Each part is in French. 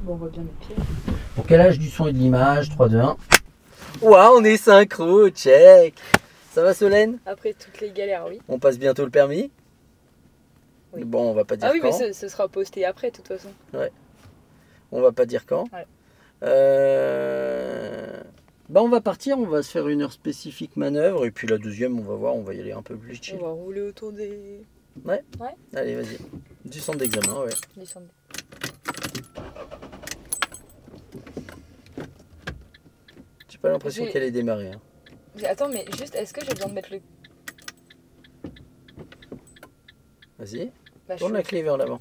Bon, on voit bien mes pieds. Pour quel âge du son et de l'image? 3, 2, 1. Waouh, on est synchro, check. Ça va Solène? Après toutes les galères, oui. On passe bientôt le permis? Oui. Bon, on va pas dire Ah oui, quand. mais ce sera posté après, de toute façon. Ouais. On va pas dire quand. Ouais. Bah on va partir, on va se faire une heure spécifique manœuvre et puis la deuxième, on va voir, on va y aller un peu plus chill. On va rouler autour des... Ouais. Ouais. Allez, vas-y. Du centre d'examen, ouais. Descendre. J'ai pas l'impression J'ai- qu'elle ait démarré. Hein. Attends, mais juste, est-ce que j'ai besoin de mettre le... Vas-y, Bah, tourne je- la clé vers l'avant.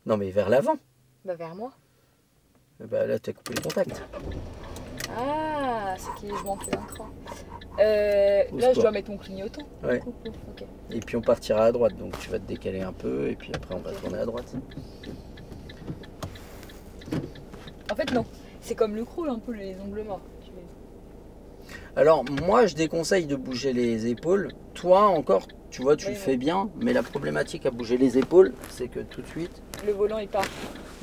Non mais vers l'avant. Bah, vers moi. Bah là, t'as coupé le contact. Ah, c'est qu'il je manque d'un cran. Pousse Là, je toi. dois mettre mon clignotant. Ouais. Ok. Et puis on partira à droite, donc tu vas te décaler un peu et puis après on va tourner à droite. En fait, non. C'est comme le crawl, un peu, les ongles morts. Alors moi je déconseille de bouger les épaules. Toi encore, tu vois, tu Oui, le oui. fais bien, mais la problématique à bouger les épaules, c'est que tout de suite, Le volant, il part.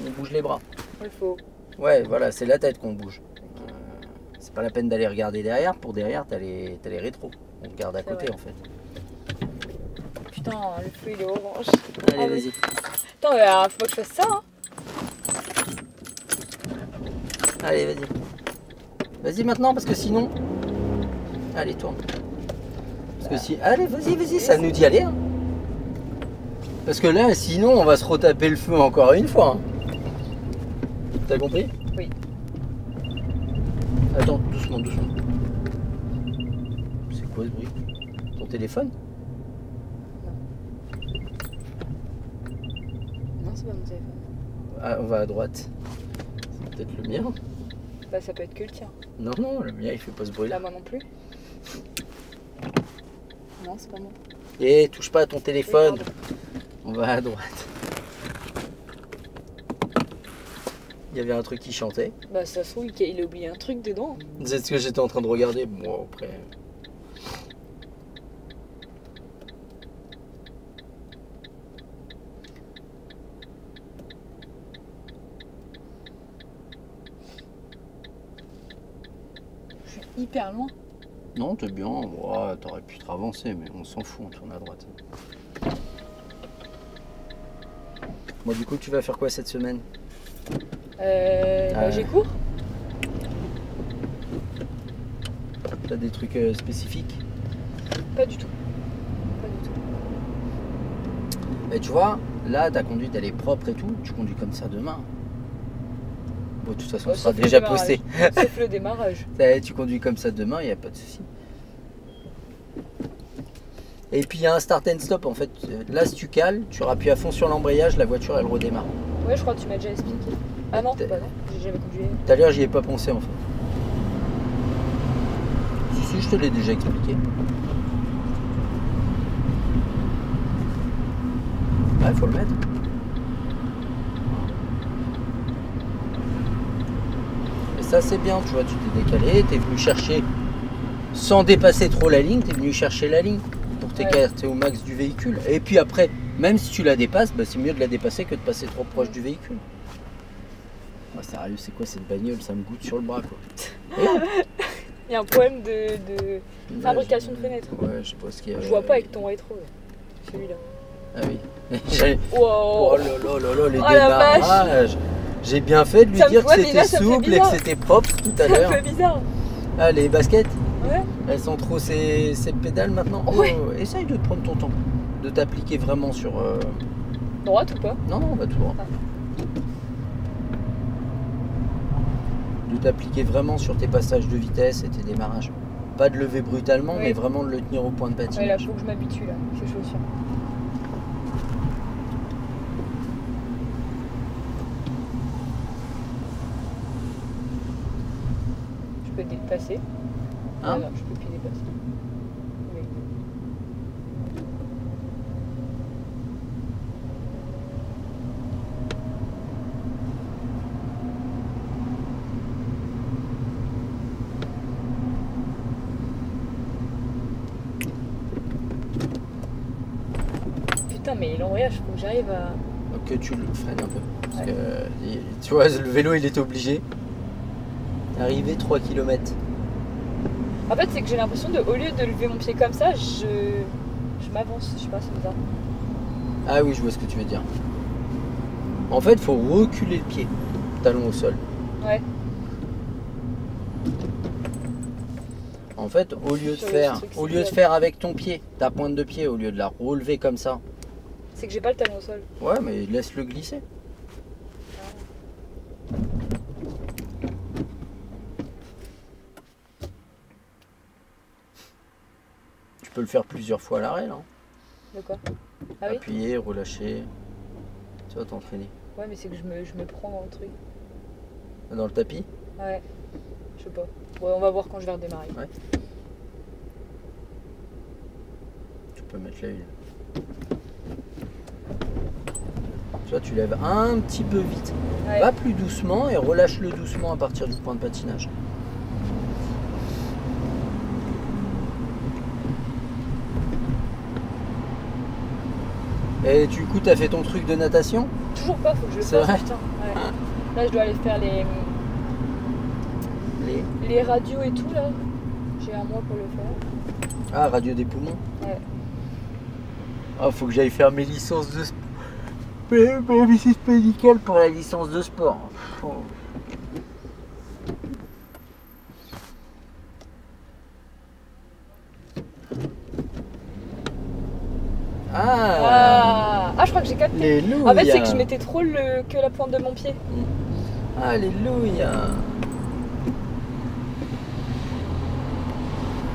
on bouge les bras. Il faut... Ouais, voilà, c'est la tête qu'on bouge. C'est pas la peine d'aller regarder derrière. Pour derrière, t'as les rétros. On regarde à C'est côté vrai. en fait. Putain, le feu, il est orange. Allez, Ah, vas-y. Attends, mais faut pas que je fasse ça, hein. Allez, vas-y. Vas-y maintenant, parce que sinon... Allez, tourne. Parce que si... Allez, vas-y, ça nous dit aller. Hein. Parce que là, sinon, on va se retaper le feu encore une fois. Hein. T'as compris? Oui. Attends, doucement. C'est quoi ce bruit? Ton téléphone? Non, c'est pas mon téléphone. Ah, on va à droite. C'est peut-être le mien. Bah, ça peut être que le tien. Non, le mien, il fait pas ce bruit-là. Là, moi non plus. Non, c'est pas moi. Et touche pas à ton Oui, téléphone. pardon. On va à droite. Il y avait un truc qui chantait. Bah, ça se trouve, il a oublié un truc dedans. C'est ce que j'étais en train de regarder. Bon, après. Je suis hyper loin. Non, t'es bien. Ouais, t'aurais pu te ravancer, mais on s'en fout, on tourne à droite. Bon, du coup, tu vas faire quoi cette semaine? J'ai cours. T'as des trucs spécifiques? Pas du tout. Pas du tout. Et tu vois, là, ta conduite, elle est propre et tout. Tu conduis comme ça demain. Bon, de toute façon, ce sera Sauf le déjà démarrage. posté. Sauf le démarrage. Tu conduis comme ça demain, il n'y a pas de souci. Et puis il y a un start and stop en fait. Là, si tu cales, tu appuies à fond sur l'embrayage, la voiture elle redémarre. Ouais, je crois que tu m'as déjà expliqué. Ah non, T'es- bah non, j'ai jamais conduit. Tout à l'heure, j'y ai pas pensé en fait. Si, je te l'ai déjà expliqué. Ouais, faut le mettre. Et ça, c'est bien, tu vois, tu t'es décalé, t'es venu chercher, sans dépasser trop la ligne, t'es venu chercher la ligne pour t'écarter au max du véhicule. Et puis après, même si tu la dépasses, bah, c'est mieux de la dépasser que de passer trop proche du véhicule. Oh, sérieux, c'est quoi cette bagnole? Ça me goûte sur le bras, quoi. Il y a un problème de fabrication de fenêtres. Ouais, je sais pas ce qu'il y a. Je vois pas avec ton rétro, là. Celui-là. Ah oui. J'ai- Wow. Oh là là là là, les Oh la vache. démarrages. J'ai bien fait de lui Ça me- dire que ouais, mais c'était là, ça me fait souple et que bizarre. c'était propre tout à C'est un l'heure. peu bizarre. Ah, les baskets, Ouais. elles sont trop ces pédales maintenant. Ouais. Oh, essaye de prendre ton temps, de t'appliquer vraiment sur. Droite ou pas? Non, on va tout droit. Ah. De t'appliquer vraiment sur tes passages de vitesse et tes démarrages. Pas de lever brutalement, Oui. mais vraiment de le tenir au point de Ouais, là, patinage. faut que je m'habitue, là. Je suis chaussure. Je peux dépasser. Hein? Non, je peux plus dépasser. Oui. Putain, mais l'embrayage, faut que j'arrive à... que tu le freines un peu. Parce Ouais. que, tu vois, le vélo, il était obligé. Arrivé 3 km. En fait, c'est que j'ai l'impression de, au lieu de lever mon pied comme ça, je m'avance. Je sais pas, c'est bizarre. Ah oui, je vois ce que tu veux dire. En fait, il faut reculer le pied, talon au sol. Ouais. En fait, au lieu de Sur le faire, truc, au c'est lieu de bien. faire avec ton pied, ta pointe de pied, au lieu de la relever comme ça. C'est que j'ai pas le talon au sol. Ouais, mais laisse-le glisser. Tu peux le faire plusieurs fois à l'arrêt, là. De quoi? Ah oui? Appuyer, relâcher. Tu vas t'entraîner. Ouais, mais c'est que je me prends dans le truc. Dans le tapis. Ouais. Je sais pas. Ouais, on va voir quand je vais redémarrer. Ouais. Tu peux mettre l'œil. Tu vois, tu lèves un petit peu vite. Ouais. Va plus doucement et relâche-le doucement à partir du point de patinage. Et du coup, t'as fait ton truc de natation? Toujours pas, faut que je le C'est fasse, vrai. putain. Ouais. Là, je dois aller faire les radios et tout, là. J'ai un mois pour le faire. Ah, radio des poumons. Ouais. Ah, faut que j'aille faire mes licences de sport. Mes visites médicales pour la licence de sport. Oh. Ah, Ah, je crois que j'ai capté. Alléluia. En fait, c'est que je mettais trop que la pointe de mon pied. Alléluia.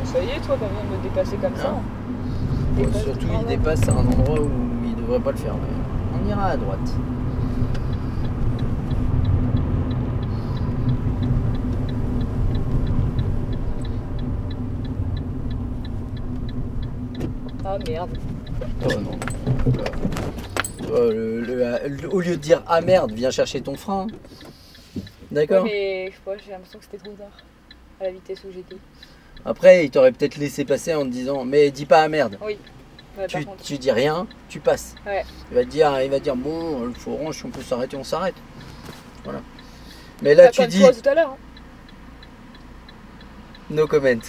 Ça y est, toi, pas besoin de me dépasser comme ça. Non. Dépasse, Surtout, pardon. il dépasse à un endroit où il devrait pas le faire. Mais on ira à droite. Ah merde. Oh non. Au lieu de dire ah merde, viens chercher ton frein. D'accord. Ouais, mais je sais pas, j'ai l'impression que c'était trop tard. À la vitesse où j'étais. Après, il t'aurait peut-être laissé passer en te disant mais dis pas ah merde. Oui. Ouais, par contre. Tu dis rien, tu passes. Ouais. Il va dire bon, le feu orange, si on peut s'arrêter, on s'arrête. Voilà. Mais là, Bah, tu comme dis toi tout à l'heure. Hein. no comment.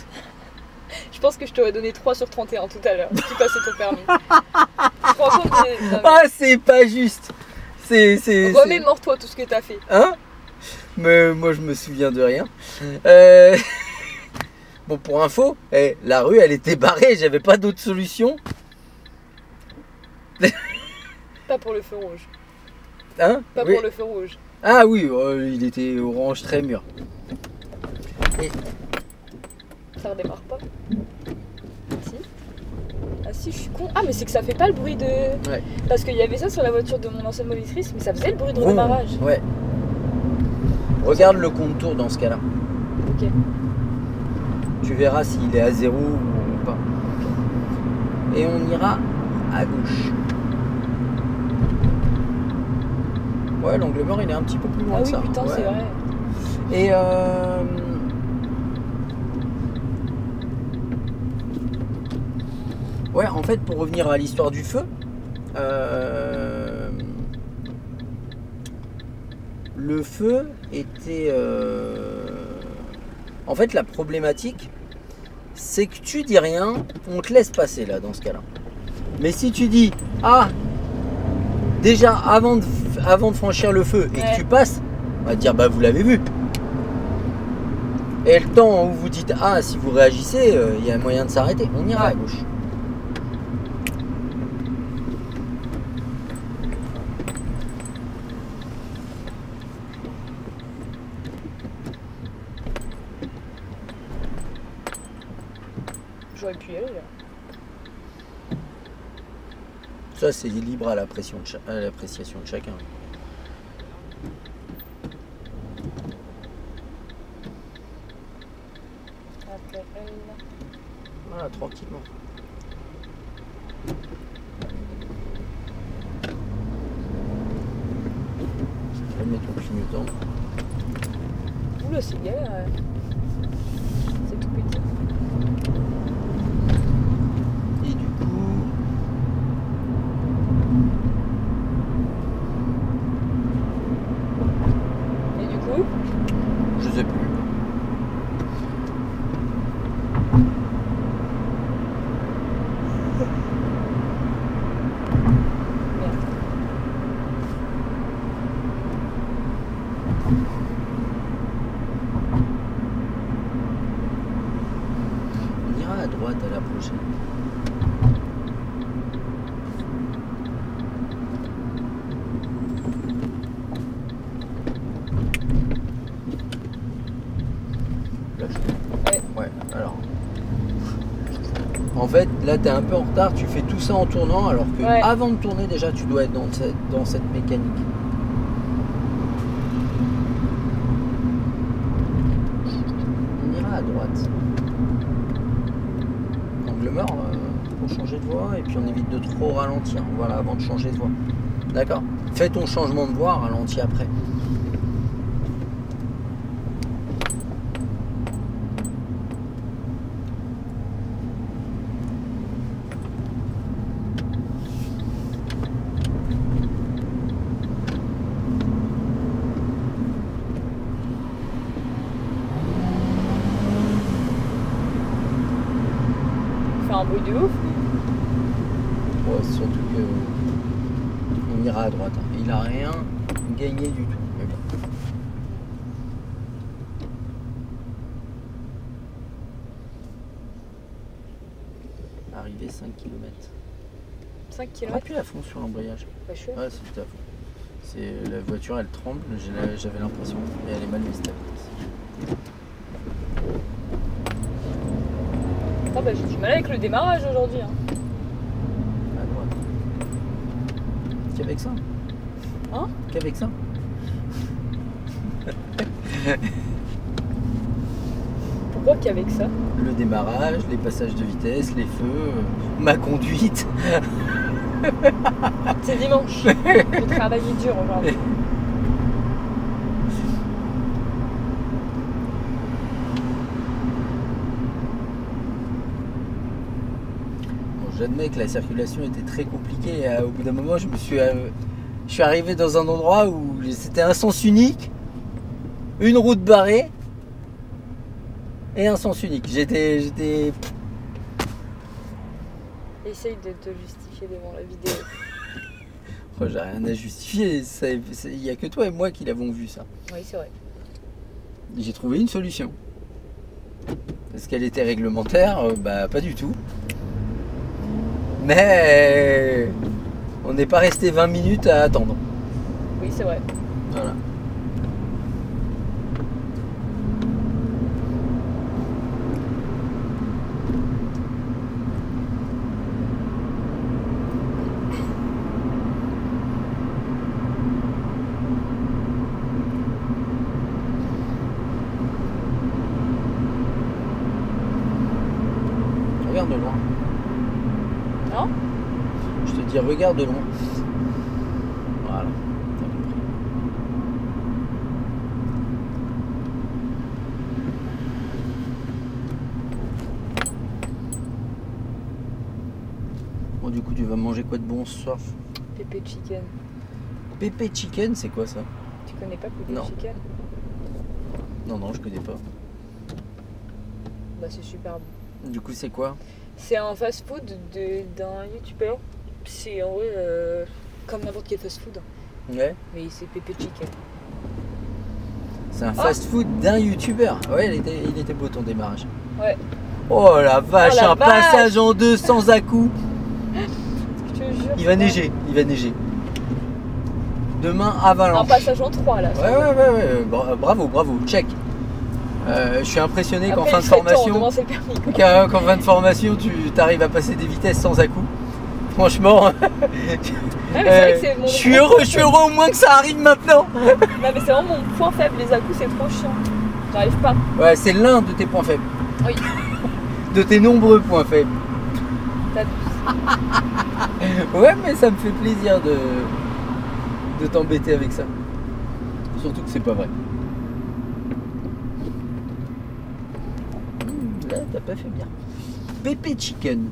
Je pense que je t'aurais donné 3 sur 31 tout à l'heure. Si tu passais ton permis. Franchement, non, mais Ah, c'est pas juste. C'est. remémore-toi tout ce que t'as fait. Hein? Mais moi, je me souviens de rien. Bon, pour info, la rue, elle était barrée, j'avais pas d'autre solution. Pas pour le feu rouge. Hein? Pas Oui. pour le feu rouge. Ah oui, il était orange très mûr. Et Ça redémarre pas. Si. Ah si, je suis con. Ah, mais c'est que ça fait pas le bruit de. Ouais. Parce qu'il y avait ça sur la voiture de mon ancienne monitrice, mais ça faisait le bruit de redémarrage. Ouais. Regarde le contour dans ce cas-là. Ok. Tu verras s'il est à 0 ou pas. Et on ira à gauche. Ouais, l'angle mort, il est un petit peu plus loin Ah que oui, ça. putain, Ouais. c'est vrai. Et ouais, en fait, pour revenir à l'histoire du feu, le feu était... En fait, la problématique, c'est que tu dis rien, on te laisse passer là, dans ce cas-là. Mais si tu dis, ah, déjà avant de franchir le feu et Ouais. que tu passes, on va te dire, bah vous l'avez vu. Et le temps où vous dites, ah, si vous réagissez, il y a moyen de s'arrêter, on ira à gauche. J'aurais pu y aller là. Ça, c'est libre à l'appréciation de chacun. Après elle. Voilà, tranquillement. Je vais mettre ton clignotant. Oula, c'est galère. C'est tout petit. Et du coup, sais plus. On ira à droite à la prochaine. Ouais, alors. En fait, là, tu es un peu en retard, tu fais tout ça en tournant, alors que avant de tourner, déjà, tu dois être dans cette mécanique. On ira à droite. Angle mort pour changer de voie, et puis on évite de trop ralentir, voilà, avant de changer de voie. D'accord? Fais ton changement de voie, ralentis après. Un bruit de ouf. Ouais, surtout que on ira à droite. Hein. Il a rien gagné du tout. Mais bon. Arrivé 5 km. 5 km. Appuie à fond sur l'embrayage. Bah, je suis. Ouais, c'est tout à fond. La voiture, elle tremble, j'avais l'impression, mais elle est mal mise ta vitesse. Ah bah j'ai du mal avec le démarrage aujourd'hui. Hein. À droite. Qu'avec ça? Hein? Qu'avec ça? Pourquoi qu'avec ça? Le démarrage, les passages de vitesse, les feux, ma conduite. C'est dimanche. J'ai travaillé dur aujourd'hui. J'admets que la circulation était très compliquée et au bout d'un moment je suis arrivé dans un endroit où c'était un sens unique, une route barrée et un sens unique. J'étais... Essaye de te justifier devant la vidéo. Moi j'ai rien à justifier, il n'y a que toi et moi qui l'avons vu ça. Oui c'est vrai. J'ai trouvé une solution. Est-ce qu'elle était réglementaire? Bah pas du tout. Mais on n'est pas resté 20 minutes à attendre. Oui, c'est vrai. Voilà. Regarde de loin. Non? Je te dis regarde de loin. Voilà. Bon du coup tu vas manger quoi de bon ce soir? Pépé chicken. Pépé chicken c'est quoi ça? Tu connais pas Pépé Non. chicken? Non je connais pas. Bah c'est super bon. Du coup c'est quoi? C'est un fast food d'un youtubeur. C'est en vrai comme n'importe quel fast food. Ouais. Mais c'est Pépé chicken. C'est un fast food d'un youtubeur. Ouais il était beau ton démarrage. Ouais. Oh la vache, Oh, la un vache. passage en deux sans à-coup. Je te jure. Il va neiger, il va neiger. Demain avalanche. Un passage en 3 là. Ouais. Bravo, check. Je suis impressionné qu'en fin de formation, Demain, c'est le permis, quoi. qu'en fin de formation, tu arrives à passer des vitesses sans à-coup. Franchement, Ouais, mais c'est vrai que c'est mon je suis heureux au moins que ça arrive maintenant. Non mais c'est vraiment mon point faible, les à-coups c'est trop chiant. J'arrive pas. Ouais, c'est l'un de tes points faibles. Oui. De tes nombreux points faibles. T'abuses. Ouais, mais ça me fait plaisir de t'embêter avec ça. Surtout que c'est pas vrai. Là, t'as pas fait bien. Pépé chicken.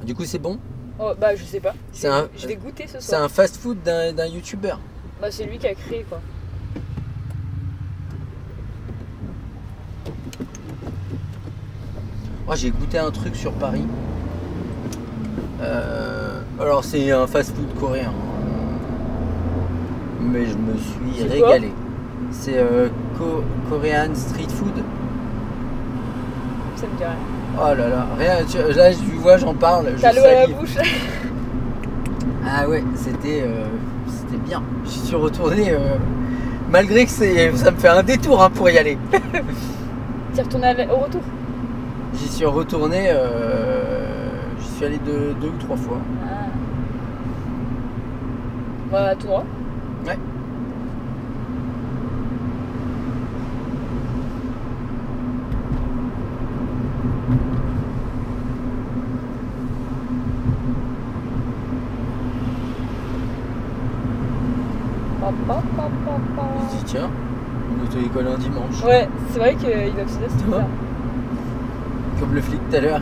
Du coup, c'est bon? Oh bah je sais pas. C'est un- Je vais goûter ce C'est soir. un fast-food d'un youtubeur. Bah c'est lui qui a créé quoi. Oh, j'ai goûté un truc sur Paris. Alors c'est un fast-food coréen. Mais je me suis C'est quoi? régalé. C'est Korean street food. Ça me dit rien. Oh là là, rien, là tu vois, j'en parle. T'as je l'eau à la salive. bouche. Ah ouais, c'était bien. J'y suis retourné malgré que ça me fait un détour hein, pour y aller. T'y es retourné au retour? J'y suis retourné, j'y suis allé 2 ou 3 fois. Ah. Bah, tout droit. Ouais. Je dis tiens, une auto-école un dimanche. Ouais, c'est vrai qu'ils doivent se dire c'est Toi ça. Comme le flic tout à l'heure,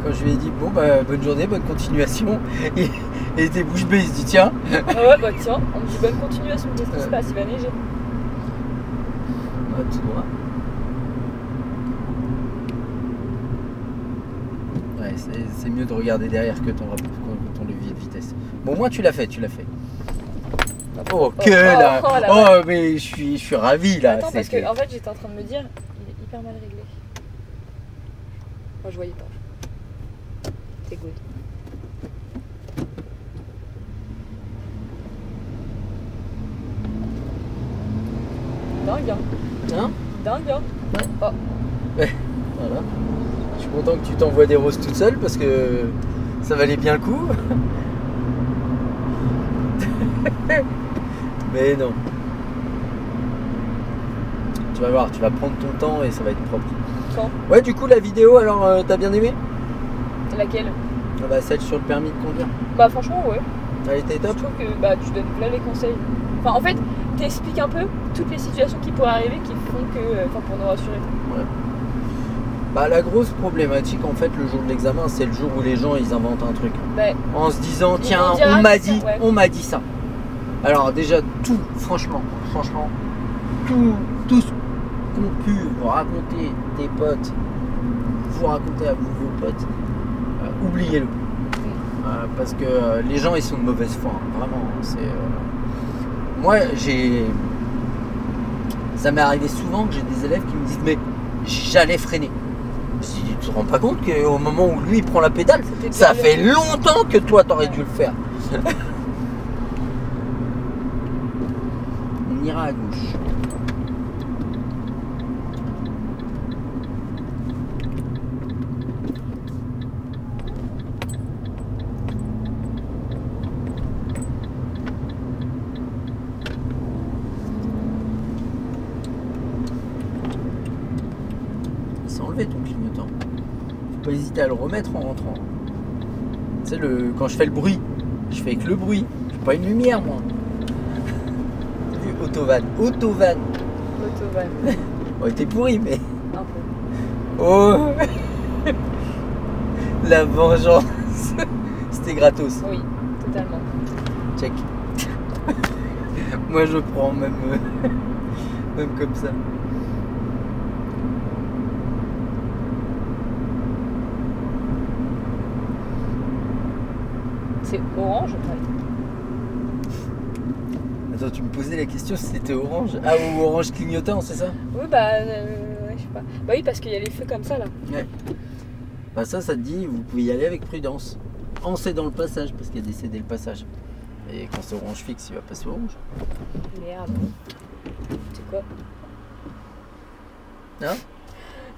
quand je lui ai dit bon bah bonne journée, bonne continuation, il était bouche bée, il se dit tiens. Ah ouais, bah tiens, on me dit bonne continuation, qu'est-ce qui se passe? Il va neiger. Ah, tout droit. Ouais, c'est mieux de regarder derrière que ton levier de vitesse. Bon, au moins tu l'as fait, Oh, que là oh, la Oh, mais je suis ravi là. Attends, parce que en fait j'étais en train de me dire, il est hyper mal réglé. Moi je voyais pas. C'est good. Dingue hein. Hein? Dingue hein. Ouais. Oh. Ouais, voilà. Je suis content que tu t'envoies des roses toute seule parce que ça valait bien le coup. Mais non. Tu vas voir, tu vas prendre ton temps et ça va être propre. Quand? Ouais, du coup, la vidéo, alors, t'as bien aimé? Laquelle? Ah bah, celle sur le permis de conduire. Bah franchement ouais. Elle était Je top. trouve que bah, tu donnes là les conseils. Enfin en fait, t'expliques un peu toutes les situations qui pourraient arriver qui font que. Enfin pour nous rassurer. Ouais. Bah, la grosse problématique, en fait, le jour de l'examen, c'est le jour où les gens, ils inventent un truc. Bah, En se disant, Ils tiens, vont dire, on ah, m'a c'est dit, ça, ouais. on m'a dit ça. Alors, déjà, tout, franchement, tout ce qu'ont pu vous raconter tes potes, vous raconter à vous, vos potes, oubliez-le. Parce que les gens, ils sont de mauvaise foi, hein, vraiment. Moi, ça m'est arrivé souvent que j'ai des élèves qui me disent, mais j'allais freiner. Je dis, tu te rends pas compte qu'au moment où lui il prend la pédale, C'était ça déjà fait bien. longtemps que toi t'aurais dû le faire. On ira à gauche. Il s'est enlevé ton clignotant. Faut pas hésiter à le remettre en rentrant. Tu sais, quand je fais le bruit, je fais que le bruit. Je fais pas une lumière, moi. T'as vu, autovan. Autovan. Bon, il était pourri, mais. Un peu. Oh la vengeance. C'était gratos. Oui, totalement. Check. Moi, je prends même comme ça. C'est orange ou pas? Attends, tu me posais la question si c'était orange. Ah, ou orange clignotant, c'est ça? Oui, bah, ouais, je sais pas. Bah oui, parce qu'il y a les feux comme ça là. Ouais. Bah ça te dit, vous pouvez y aller avec prudence. En cédant le passage, parce qu'il y a décédé le passage. Et quand c'est orange fixe, il va passer orange. Merde. C'est quoi? Hein?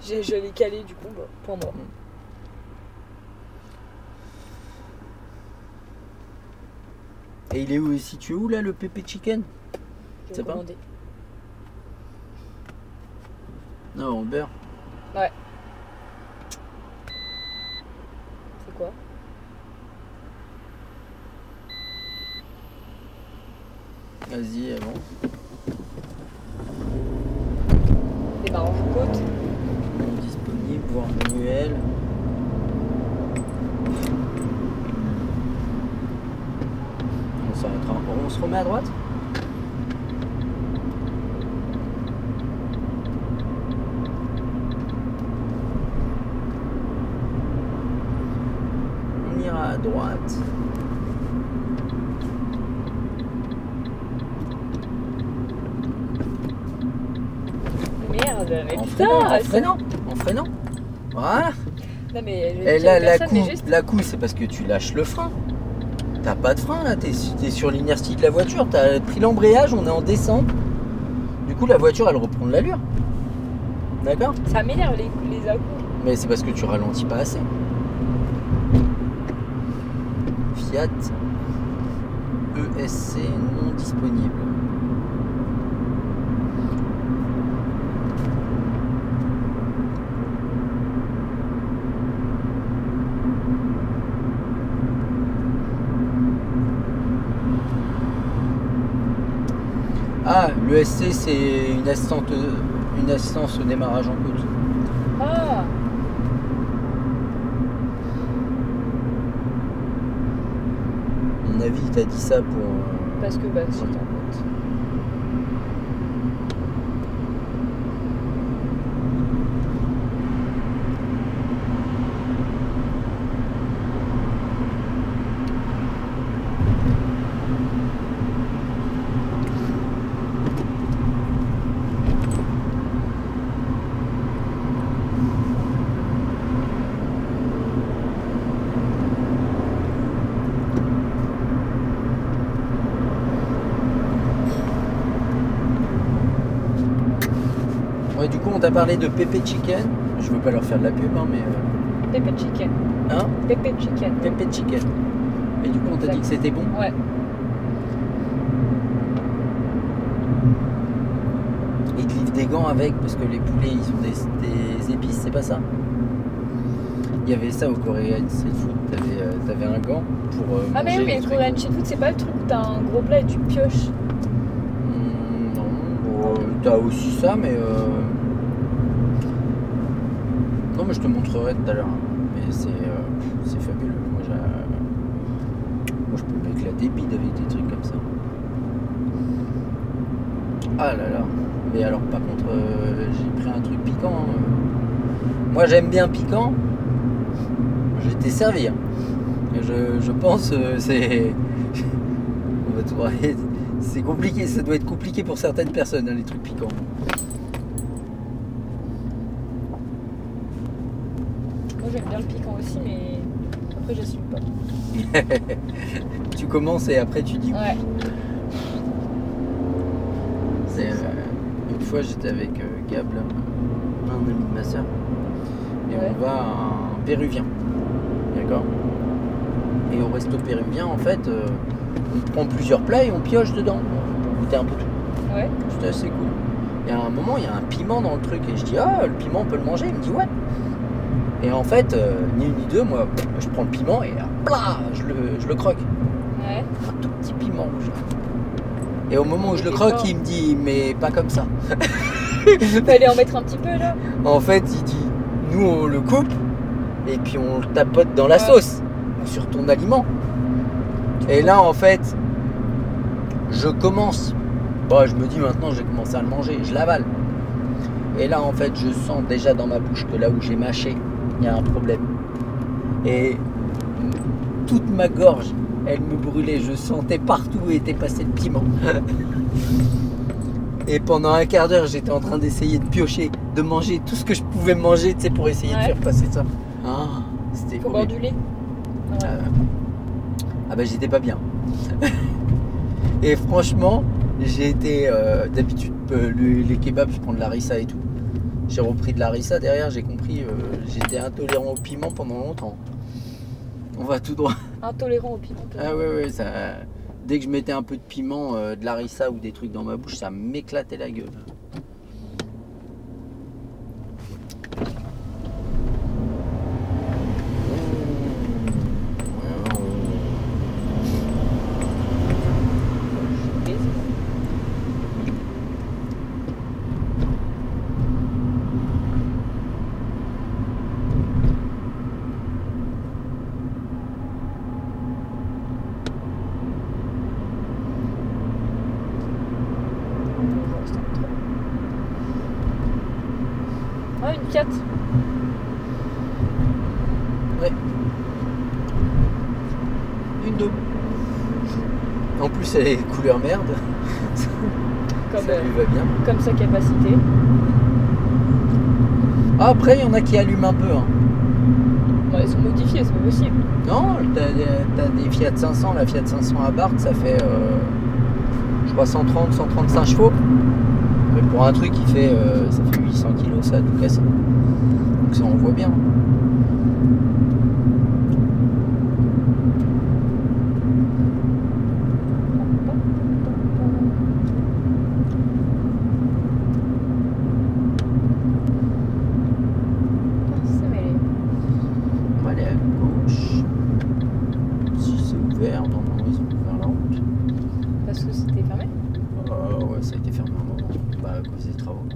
Je l'ai calé du coup, bah, pour moi. Et il est où, situé où là, le pépé chicken? J'ai C'est pas? commandé. Non, en beurre. Ouais. C'est quoi? Vas-y, avant. Des marrons côte. Non disponible, voire manuel. On s'arrêtera. On se remet à droite? droite. Merde, mais En putain, freinant. Voilà. Non mais Et là, personne, mais juste... la couille, c'est parce que tu lâches le frein. T'as pas de frein là, t'es sur l'inertie de la voiture, t'as pris l'embrayage, on est en descente. Du coup, la voiture, elle reprend de l'allure. D'accord? Ça m'énerve les à-coups. Mais c'est parce que tu ralentis pas assez. Fiat ESC non disponible. Ah, l'ESC c'est une assistance au démarrage en côte. Ah, À mon avis, il t'a dit ça pour. parce que bah c'est en compte. Ouais, du coup, on t'a parlé de Pepe Chicken. Je veux pas leur faire de la pub, hein, mais. Pepe chicken. Hein? Pepe chicken. Pepe Chicken. Et du coup, on t'a dit que c'était bon? Ouais. Ils te livrent des gants avec parce que les poulets ils ont des épices, c'est pas ça? Il y avait ça au Korean Street Food, t'avais un gant pour Ah mais manger oui, mais les le trucs. Korean Street Food, c'est pas le truc où t'as un gros plat et tu pioches. Non, t'as aussi ça, mais non, mais je te montrerai tout à l'heure. Mais c'est fabuleux. Moi, je peux m'éclater bide avec des trucs comme ça. Ah là là. Mais alors, par contre, j'ai pris un truc piquant. Hein. Moi, j'aime bien piquant. Je vais te servir. Je pense c'est. On va tout voir. C'est compliqué, ça doit être compliqué pour certaines personnes, hein, les trucs piquants. Moi j'aime bien le piquant aussi, mais après j'assume pas. Tu commences et après tu dis oui. Ouais. Une fois j'étais avec Gab, là, un ami de ma soeur, et Ouais. on va à un péruvien. D'accord? Et au resto péruvien, en fait, on prend plusieurs plats et on pioche dedans pour goûter un peu tout. Ouais. C'était assez cool. Et à un moment, il y a un piment dans le truc. Et je dis, ah, le piment, on peut le manger? Il me dit, ouais. Et en fait, ni une ni deux, moi, je prends le piment et plah, je le croque. Ouais. Un tout petit piment rouge. Et au moment où je le Et croque, fort. il me dit, mais pas comme ça. Fallait en mettre un petit peu là. En fait, il dit, nous, on le coupe et puis on le tapote dans la Ouais. sauce ou sur ton aliment. Et là, en fait, je commence. Bon, je me dis maintenant, je vais commencer à le manger. Je l'avale. Et là, en fait, je sens déjà dans ma bouche que là où j'ai mâché, il y a un problème. Et toute ma gorge, elle me brûlait. Je sentais partout où était passé le piment. Et pendant un quart d'heure, j'étais en train d'essayer de piocher, de manger tout ce que je pouvais manger, tu sais, pour essayer de Ouais. faire passer ça. Ah, c'était Faut boire horrible. du lait. Ouais. Ah bah j'étais pas bien. Et franchement, j'ai été d'habitude les kebabs, je prends de la harissa et tout. J'ai repris de la harissa derrière, j'ai compris, j'étais intolérant au piment pendant longtemps. On va tout droit. Intolérant au piment. Ah ouais, ça. Dès que je mettais un peu de piment, de la harissa ou des trucs dans ma bouche, ça m'éclatait la gueule. Ah, une Fiat. Ouais. pneus. En plus, elle est couleur merde. Comme, Ça lui va bien. comme sa capacité. Ah, après, il y en a qui allument un peu. Hein. Bon, ils sont modifiés, c'est pas possible. Non, t'as des Fiat 500. La Fiat 500 Abarth, ça fait, je crois, 130, 135 chevaux. Mais pour un truc qui fait, ça fait 800 kg, ça a tout cassé. Donc ça, on voit bien. C'est mêlé. On va aller à gauche. Si c'est ouvert, normalement ils ont ouvert la route. Parce que c'était fermé. Ouais, ça a été fermé un moment. Bah, à cause des travaux.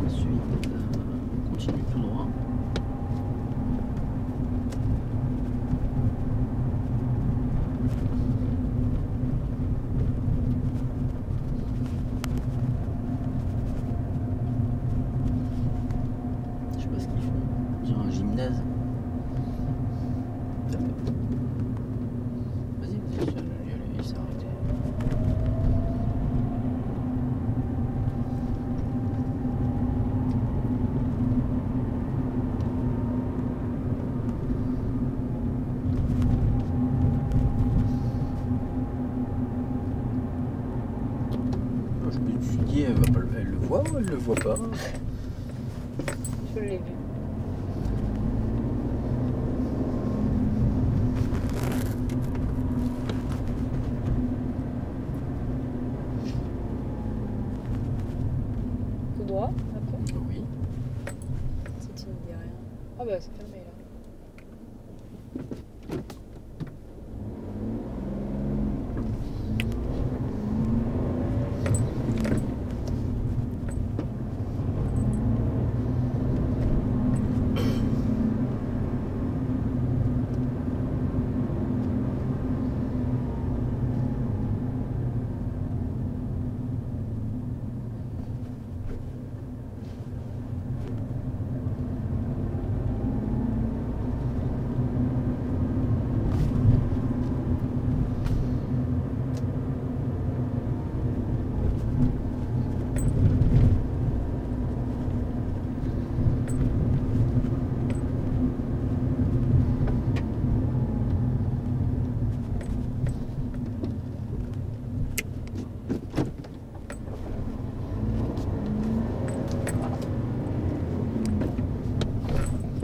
Ensuite, on continue tout droit. Je sais pas ce qu'ils font. On dirait un gymnase. Vas-y, il s'est arrêté. Je me suis dit, elle le voit ou elle le voit pas? Je l'ai vu. Tout droit, après. Oui. C'est une dit rien. Ah bah c'est fermé là.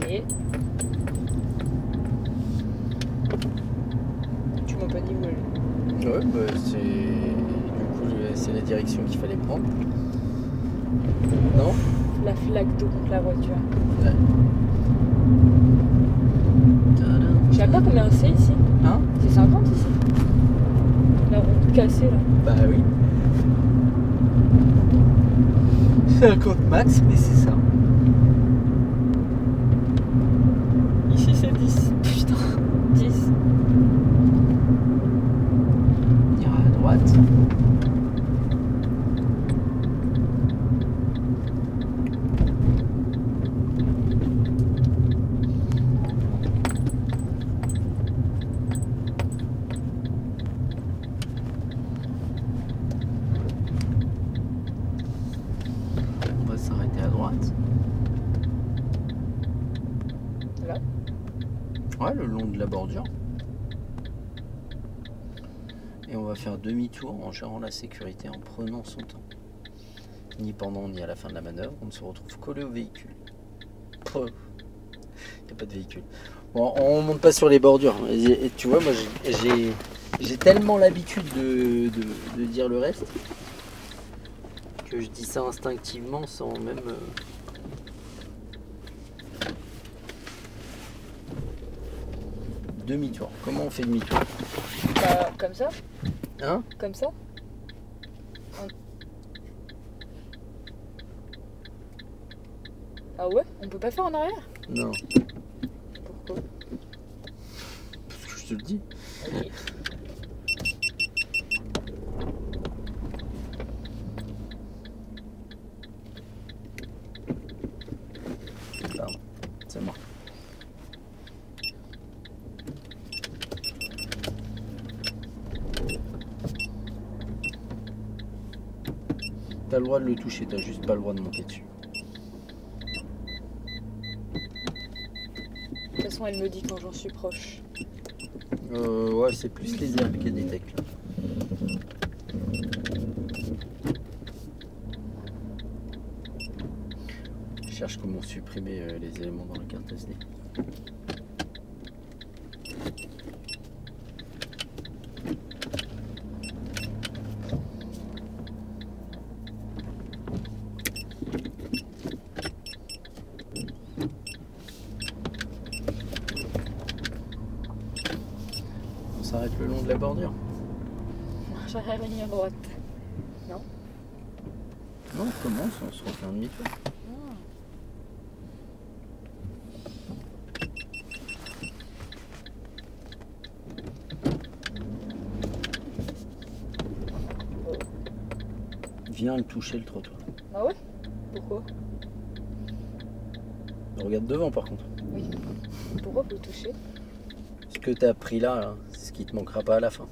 Et tu m'as pas dit où elle. Ouais, bah c'est. Du coup, c'est la direction qu'il fallait prendre. Non? La flaque d'eau contre la voiture. Ouais. Je sais pas combien c'est ici. Hein? C'est 50 ici. La roue cassée là. Bah oui. 50 max, mais c'est ça. Ici c'est 10. Putain. 10. On ira à droite. On va s'arrêter à droite. Là. Ouais, le long de la bordure. Et on va faire demi-tour en gérant la sécurité, en prenant son temps. Ni pendant ni à la fin de la manœuvre, on ne se retrouve collé au véhicule. Il n'y a pas de véhicule. Bon, on monte pas sur les bordures. Et tu vois, moi j'ai tellement l'habitude de dire le reste que je dis ça instinctivement sans même... Demi-tour. Comment on fait demi-tour? Bah, comme ça. Hein? Comme ça. Ah ouais? On peut pas faire en arrière? Non. Pourquoi? Parce que je te le dis. Ok. forcément. T'as le droit de le toucher, t'as juste pas le droit de monter dessus. De toute façon, elle me dit quand j'en suis proche. Ouais, c'est plus les herbes qui détectent là. Je cherche comment supprimer les éléments dans la carte SD. On s'arrête le long de la bordure. J'arrive à à droite. Non? Non, on commence, on se refait un demi-tour. Viens le toucher le trottoir. Ah ouais? Pourquoi? Regarde devant par contre. Oui. Pourquoi vous le toucher? Ce que tu as pris là, c'est ce qui te manquera pas à la fin.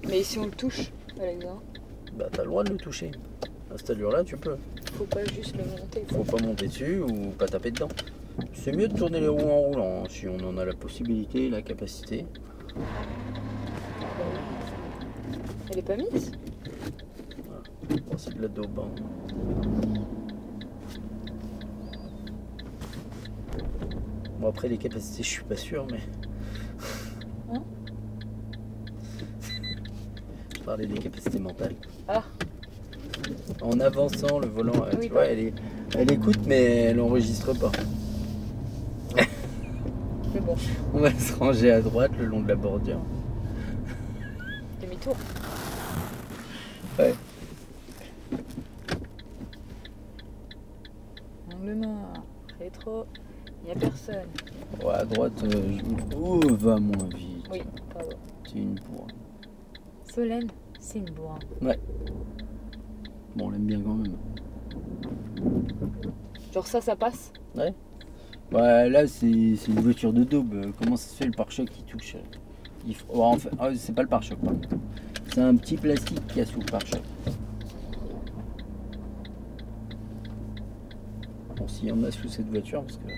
Mais si on le touche, Alexandre, Bah t'as le droit de le toucher. À cette allure là tu peux. faut pas juste le monter. Faut pas monter dessus ou pas taper dedans. C'est mieux de tourner les roues en roulant hein, si on en a la possibilité, la capacité. Elle est pas mise? Voilà. Bon, c'est de la daube. Hein. Bon après les capacités je suis pas sûr mais. Hein? Je parlais des capacités mentales. Ah. En avançant le volant, Oui, tu vois, elle écoute mais elle enregistre pas. Mais bon, On va se ranger à droite le long de la bordure. demi-tour. Ouais. Angle mort, rétro, il n'y a personne. Ouais, à droite, oh, va moins vite. Oui, pardon. C'est une bourre. Solène, c'est une bourre. Ouais. Bon, on l'aime bien quand même. Genre ça passe? Ouais. Ouais, là, c'est une voiture de daube. Comment ça se fait le pare-choc qui touche oh, en fait, c'est pas le pare-choc, par contre. C'est un petit plastique qu'il y a sous le pare-choc. Bon, s'il y en a sous cette voiture, parce que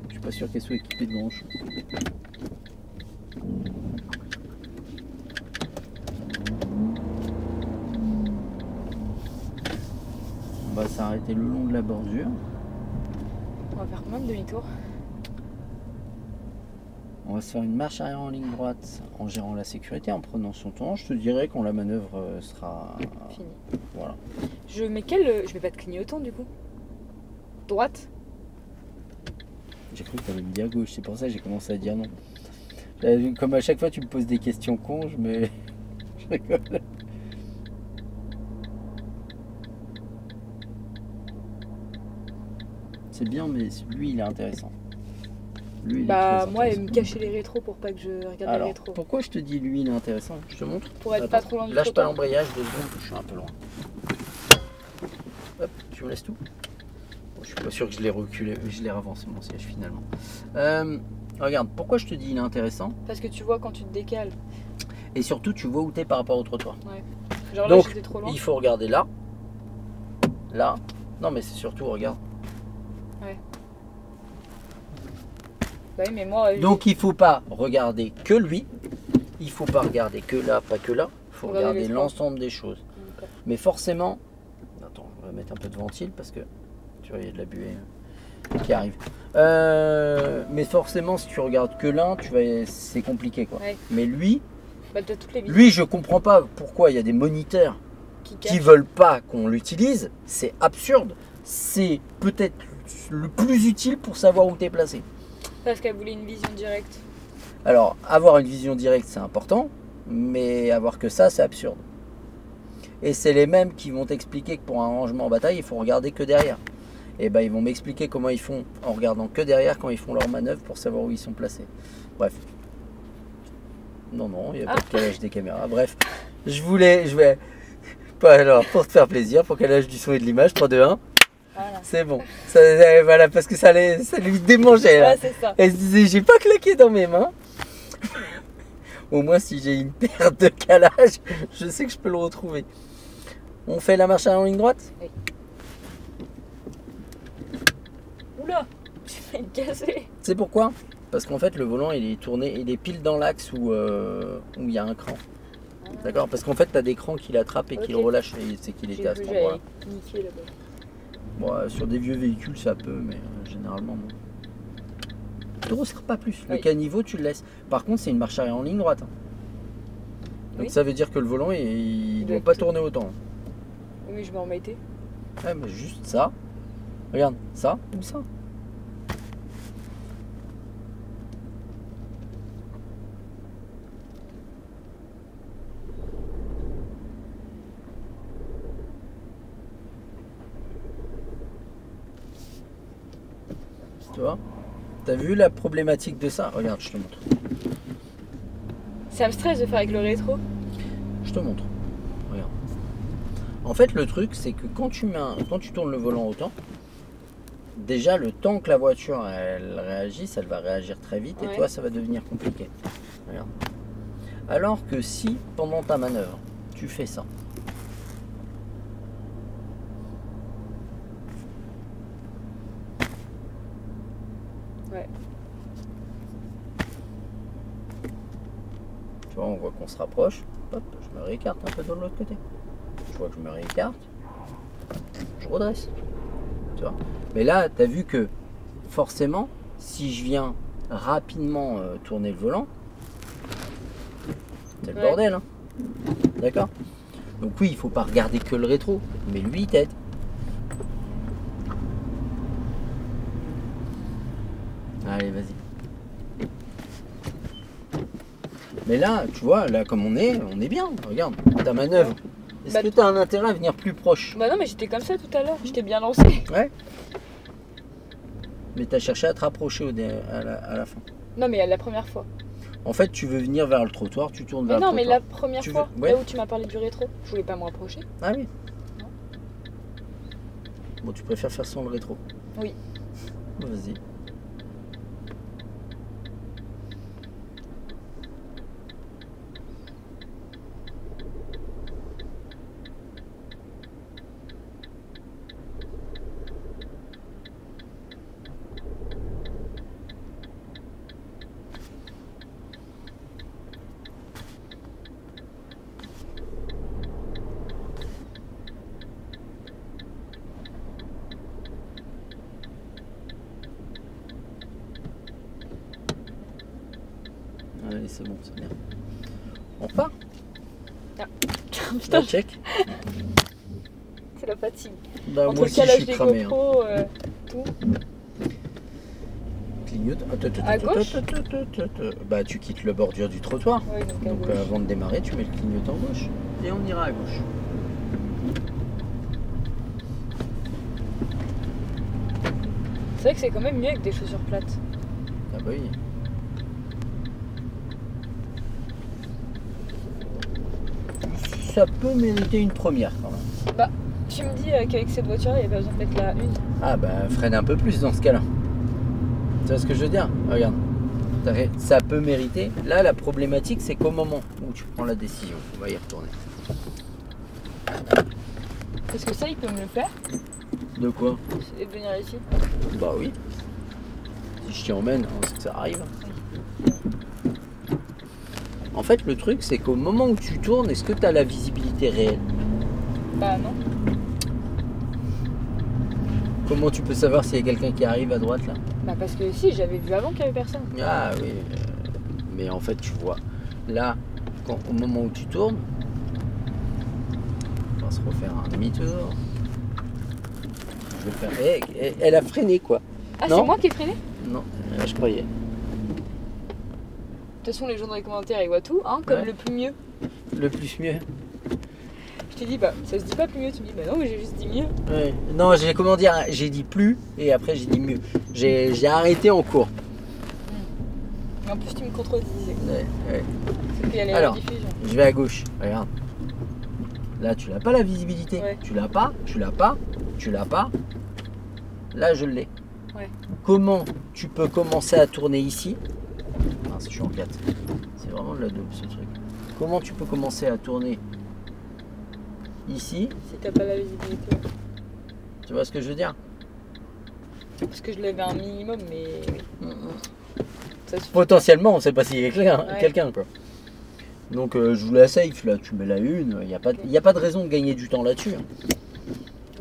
je suis pas sûr qu'elle soit équipée de grand chose. On va s'arrêter le long de la bordure. On va faire combien de demi-tours? On va se faire une marche arrière en ligne droite en gérant la sécurité, en prenant son temps. Je te dirais quand la manœuvre sera Fini. Voilà. Je mets je mets pas de clignotant du coup. Droite? J'ai cru que tu allais me dire gauche, c'est pour ça que j'ai commencé à dire non. Comme à chaque fois tu me poses des questions cons, je rigole. C'est bien, mais lui il est intéressant. Lui, il est Bah très moi elle intéressant. me cachait les rétros pour pas que je regarde les Alors, rétros. pourquoi je te dis lui il est intéressant? Je te montre. Pour être Attends, pas trop loin du lâche pas trottoir. l'embrayage, 2 secondes, je suis un peu loin. Hop, tu me laisses tout. Bon, je suis pas sûr que je l'ai reculé, je l'ai avancé mon siège finalement. Regarde, pourquoi je te dis il est intéressant? Parce que tu vois quand tu te décales. Et surtout tu vois où t'es par rapport au trottoir. Ouais. Genre là Donc, j'étais trop loin. il faut regarder là. Là. Non mais c'est surtout, regarde. Bah oui mais moi... Donc il faut pas regarder que lui. Il faut pas regarder que là, pas que là. Il faut regarder Regarder les trois. l'ensemble des choses. D'accord. Mais forcément... Attends, on va mettre un peu de ventile parce que... Tu vois, il y a de la buée qui arrive. Mais forcément, si tu regardes que l'un, c'est compliqué quoi. Ouais. Mais lui, Bah t'as toutes les vies je comprends pas pourquoi il y a des moniteurs qui qui cachent. veulent pas qu'on l'utilise. C'est absurde. C'est peut-être le plus utile pour savoir où tu es placé. Parce qu'elle voulait une vision directe. Alors, avoir une vision directe, c'est important, mais avoir que ça, c'est absurde. Et c'est les mêmes qui vont t'expliquer que pour un rangement en bataille, il faut regarder que derrière. Et ben, ils vont m'expliquer comment ils font en regardant que derrière quand ils font leur manœuvre pour savoir où ils sont placés. Bref. Non, il n'y a pas de calage des caméras. Bref, je vais... Alors, pour te faire plaisir, pour calage du son et de l'image, 3, 2, 1. Voilà. C'est bon. Ça, voilà, parce que ça lui démangeait là. Ouais, c'est ça. Elle se disait, j'ai pas claqué dans mes mains. Au moins, si j'ai une perte de calage, je sais que je peux le retrouver. On fait la marche en ligne droite? Oui. Oula, j'ai failli me casser. C'est pourquoi? Parce qu'en fait, le volant, il est tourné, il est pile dans l'axe où il y a un cran. D'accord? Parce qu'en fait, tu as des crans qui l'attrapent et qui le relâchent. Et c'est qu'il était à cet endroit-là. Niqué là-bas. Bon, sur des vieux véhicules, ça peut, mais généralement, non. Tu ne resserres pas plus. Le Oui. caniveau, tu le laisses. Par contre, c'est une marche arrière en ligne droite. Donc Oui. ça veut dire que le volant, il ne doit doit pas être- tourner autant. Oui, je vais en mettre. Ouais, mais juste ça. Regarde, ça ou ça. Tu vois? T'as vu la problématique de ça? Regarde, je te montre. Ça me stresse de faire avec le rétro. Je te montre. Regarde. En fait, le truc, c'est que quand tu tournes le volant autant, déjà le temps que la voiture elle réagisse, elle va réagir très vite et Ouais. toi, ça va devenir compliqué. Regarde. Alors que si pendant ta manœuvre, tu fais ça. Ouais. Tu vois, on voit qu'on se rapproche. Hop, je me réécarte un peu de l'autre côté. Je vois que je me réécarte. Je redresse. Tu vois. Mais là, tu as vu que forcément, si je viens rapidement tourner le volant, c'est le Ouais. bordel. Hein. D'accord? Donc oui, il faut pas regarder que le rétro, mais lui, il t'aide. Allez, vas-y. Mais là, tu vois, là comme on est bien. Regarde, ta manœuvre. Est-ce Bah, que tu as un intérêt à venir plus proche? Bah non, mais j'étais comme ça tout à l'heure. J'étais bien lancée. Ouais. Mais tu as cherché à te rapprocher à la fin. Non, mais la première fois. En fait, tu veux venir vers le trottoir, tu tournes Mais vers non, le mais trottoir. la première Tu fois, veux- ouais. là où tu m'as parlé du rétro, je voulais pas me rapprocher. Ah oui. Non. Bon, tu préfères faire sans le rétro? Oui. Vas-y. Allez, c'est bon, c'est bien. On repart? Putain, Bah, check. c'est la fatigue. Bah, Entre moi le aussi, je calage suis des cramé. Hein. GoPro, tout. Clignote. À gauche? Bah, tu quittes le bordure du trottoir. Oui, donc à Donc, gauche. avant de démarrer, tu mets le clignotant gauche. Et on ira à gauche. C'est vrai que c'est quand même mieux avec des chaussures plates. Ah bah oui. Ça peut mériter une première quand même. Tu me dis qu'avec cette voiture, il n'y a pas besoin de mettre la une. Ah bah freine un peu plus dans ce cas-là. Tu vois ce que je veux dire? Regarde. Ça peut mériter. Là, la problématique, c'est qu'au moment où tu prends la décision, on va y retourner. Parce que ça, il peut me le faire. De quoi? Et venir ici. Bah oui. Si je t'y emmène, hein, c'est que ça arrive. En fait, le truc, c'est qu'au moment où tu tournes, est-ce que tu as la visibilité réelle? Bah non. Comment tu peux savoir s'il y a quelqu'un qui arrive à droite là? Bah parce que si, j'avais vu avant qu'il n'y avait personne. Ah oui, mais en fait, tu vois, là, au moment où tu tournes, on va se refaire un demi-tour. Je vais faire. Elle a freiné quoi? Ah, Non. c'est moi qui ai freiné? Non, je croyais. De toute façon, les gens dans les commentaires, ils voient tout, hein, comme Ouais. le plus mieux. Le plus mieux. Je t'ai dit, bah ça se dit pas plus mieux. Tu me dis, bah non, mais j'ai juste dit mieux. Ouais. Non, comment dire, j'ai dit plus et après j'ai dit mieux. J'ai arrêté en cours. Mais en plus, tu me contredisais. Ouais. Parce qu'il y a les Alors. rediffusions. Je vais à gauche, regarde. Là, tu n'as pas la visibilité. Ouais. Tu l'as pas, tu l'as pas, tu l'as pas. Là, je l'ai. Ouais. Comment tu peux commencer à tourner ici? Ah, je suis en 4. C'est vraiment de la dope ce truc. Comment tu peux commencer à tourner ici? Si t'as pas la visibilité. Tu vois ce que je veux dire? Parce que je levais un minimum, mais oui. Ça suffit. Potentiellement, on ne sait pas s'il y a Ouais. quelqu'un quoi. Donc je joue la safe, là tu mets la une, il n'y a, a pas de raison de gagner du temps là-dessus. Hein.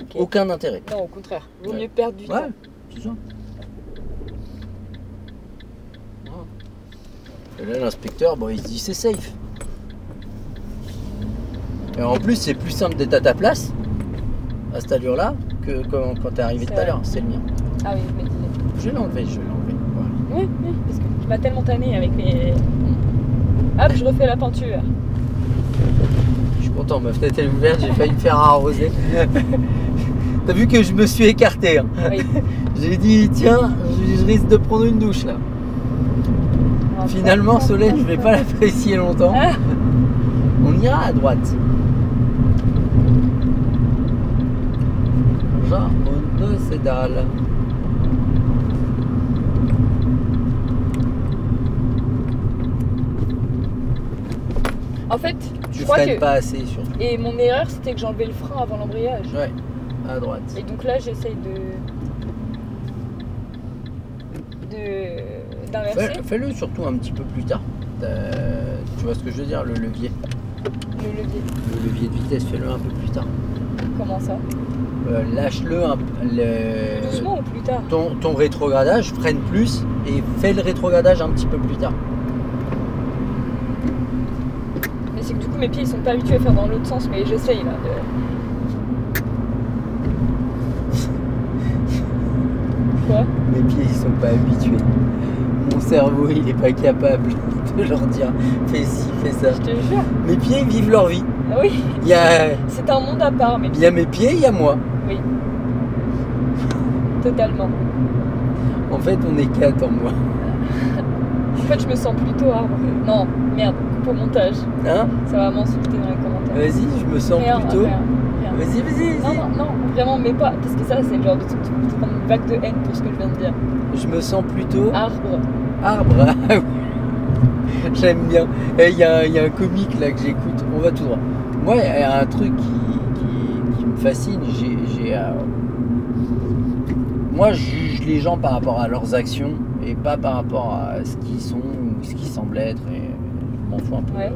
Ok. Aucun intérêt. Non, au contraire. Vaut Ouais. mieux perdre du Ouais, temps. c'est ça. Et là l'inspecteur, bon, il se dit c'est safe. Et en plus c'est plus simple d'être à ta place, à cette allure-là, que quand t'es arrivé C'est tout à vrai. l'heure. C'est le mien. Ah oui, je me disais. Je vais l'enlever, Voilà. Oui, oui, parce que tu m'as tellement tanné avec les. Hop, je refais la peinture. Je suis content, ma fenêtre elle est ouverte, j'ai failli me faire arroser. T'as vu que je me suis écarté. Hein. Oui. J'ai dit tiens, je risque de prendre une douche là. Finalement, Solène, je vais pas l'apprécier longtemps. Ah, On ira à droite. Genre, on ne sait dalle. en fait, Tu je crois freines que. pas assez surtout. Et mon erreur, c'était que j'enlevais le frein avant l'embrayage. Ouais, à droite. Et donc là, j'essaye d'inverser. Fais-le surtout un petit peu plus tard. Tu vois ce que je veux dire, le levier. Le levier. Le levier de vitesse, fais-le un peu plus tard. Comment ça Lâche-le un Doucement ou plus tard? ton rétrogradage, freine plus et fais le rétrogradage un petit peu plus tard. Mais c'est que du coup, mes pieds ils sont pas habitués à faire dans l'autre sens, mais j'essaye là. Quoi? Mes pieds ils sont pas habitués. Mon cerveau il est pas capable de leur dire fais ci, fais ça. Je te jure. Mes pieds ils vivent leur vie. Ah oui, Il y a, c'est un monde à part, mes il pieds. y a mes pieds, il y a moi. Oui. Totalement. En fait on est 4 en moi. En fait, je me sens plutôt arbre. Non, merde, coupe au montage. Hein? Ça va m'insulter dans les commentaires. Vas-y, je me sens Rien, plutôt. rien, rien. Vas-y. Non, vraiment, mais pas. Parce que ça, c'est le genre de truc qui peut te prendre une vague de haine pour ce que je viens de dire. Je me sens plutôt Arbre. arbre. Ah oui. J'aime bien. Il y a un comique là que j'écoute. On va tout droit. Moi, il y a un truc qui me fascine. Moi, je juge les gens par rapport à leurs actions et pas par rapport à ce qu'ils sont ou ce qu'ils semblent être. Et je m'en fous un peu. Ouais.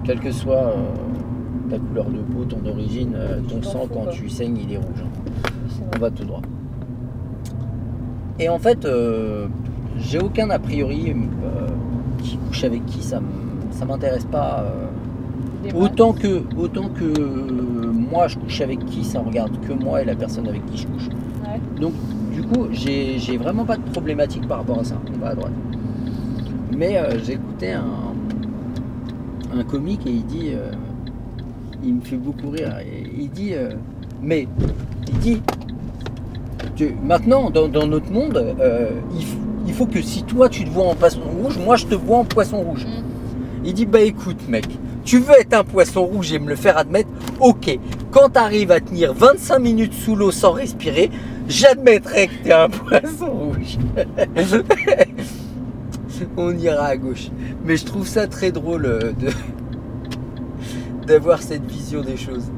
Quelle que soit ta couleur de peau, ton origine, ton t'en sang, fous, quand quoi. tu saignes, il est rouge. Hein. C'est On vrai. va tout droit. Et en fait, j'ai aucun a priori qui couche avec qui, ça m'intéresse pas. Des Autant que moi je couche avec qui, ça regarde que moi et la personne avec qui je couche. Ouais. Donc du coup, j'ai vraiment pas de problématique par rapport à ça. On va à droite. Mais j'ai écouté un comique et il dit, il me fait beaucoup rire. Et il dit, maintenant dans notre monde, il faut que si toi tu te vois en poisson rouge, moi je te vois en poisson rouge. Il dit bah écoute mec, tu veux être un poisson rouge et me le faire admettre, ok. Quand tu arrives à tenir 25 minutes sous l'eau sans respirer, j'admettrai que tu es un poisson rouge. On ira à gauche. Mais je trouve ça très drôle d'avoir cette vision des choses.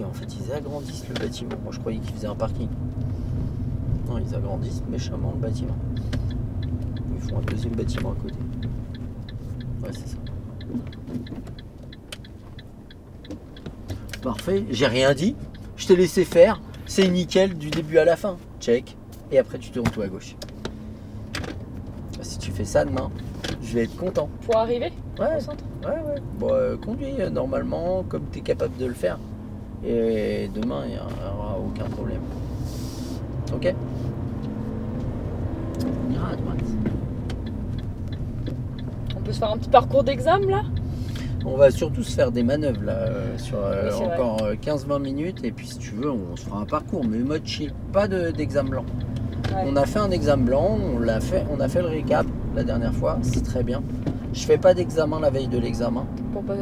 En fait, ils agrandissent le bâtiment. Moi, je croyais qu'ils faisaient un parking. Non, ils agrandissent méchamment le bâtiment. Ils font un deuxième bâtiment à côté. Ouais, c'est ça. Parfait. J'ai rien dit. Je t'ai laissé faire. C'est nickel du début à la fin. Check. Et après, tu tournes tout à gauche. Si tu fais ça demain, je vais être content. Pour arriver Ouais. au centre? Ouais. Bon, conduis normalement comme tu es capable de le faire. Et demain, il n'y aura aucun problème. Ok? On ira à droite. On peut se faire un petit parcours d'examen là? On va surtout se faire des manœuvres là, sur Oui, c'est encore 15-20 minutes. Et puis si tu veux, on se fera un parcours, mais mode chill. Pas d'examen blanc. Ouais. On a fait un examen blanc, on a fait le récap. la dernière fois, c'est très bien. Je fais pas d'examen la veille de l'examen. Pour pas...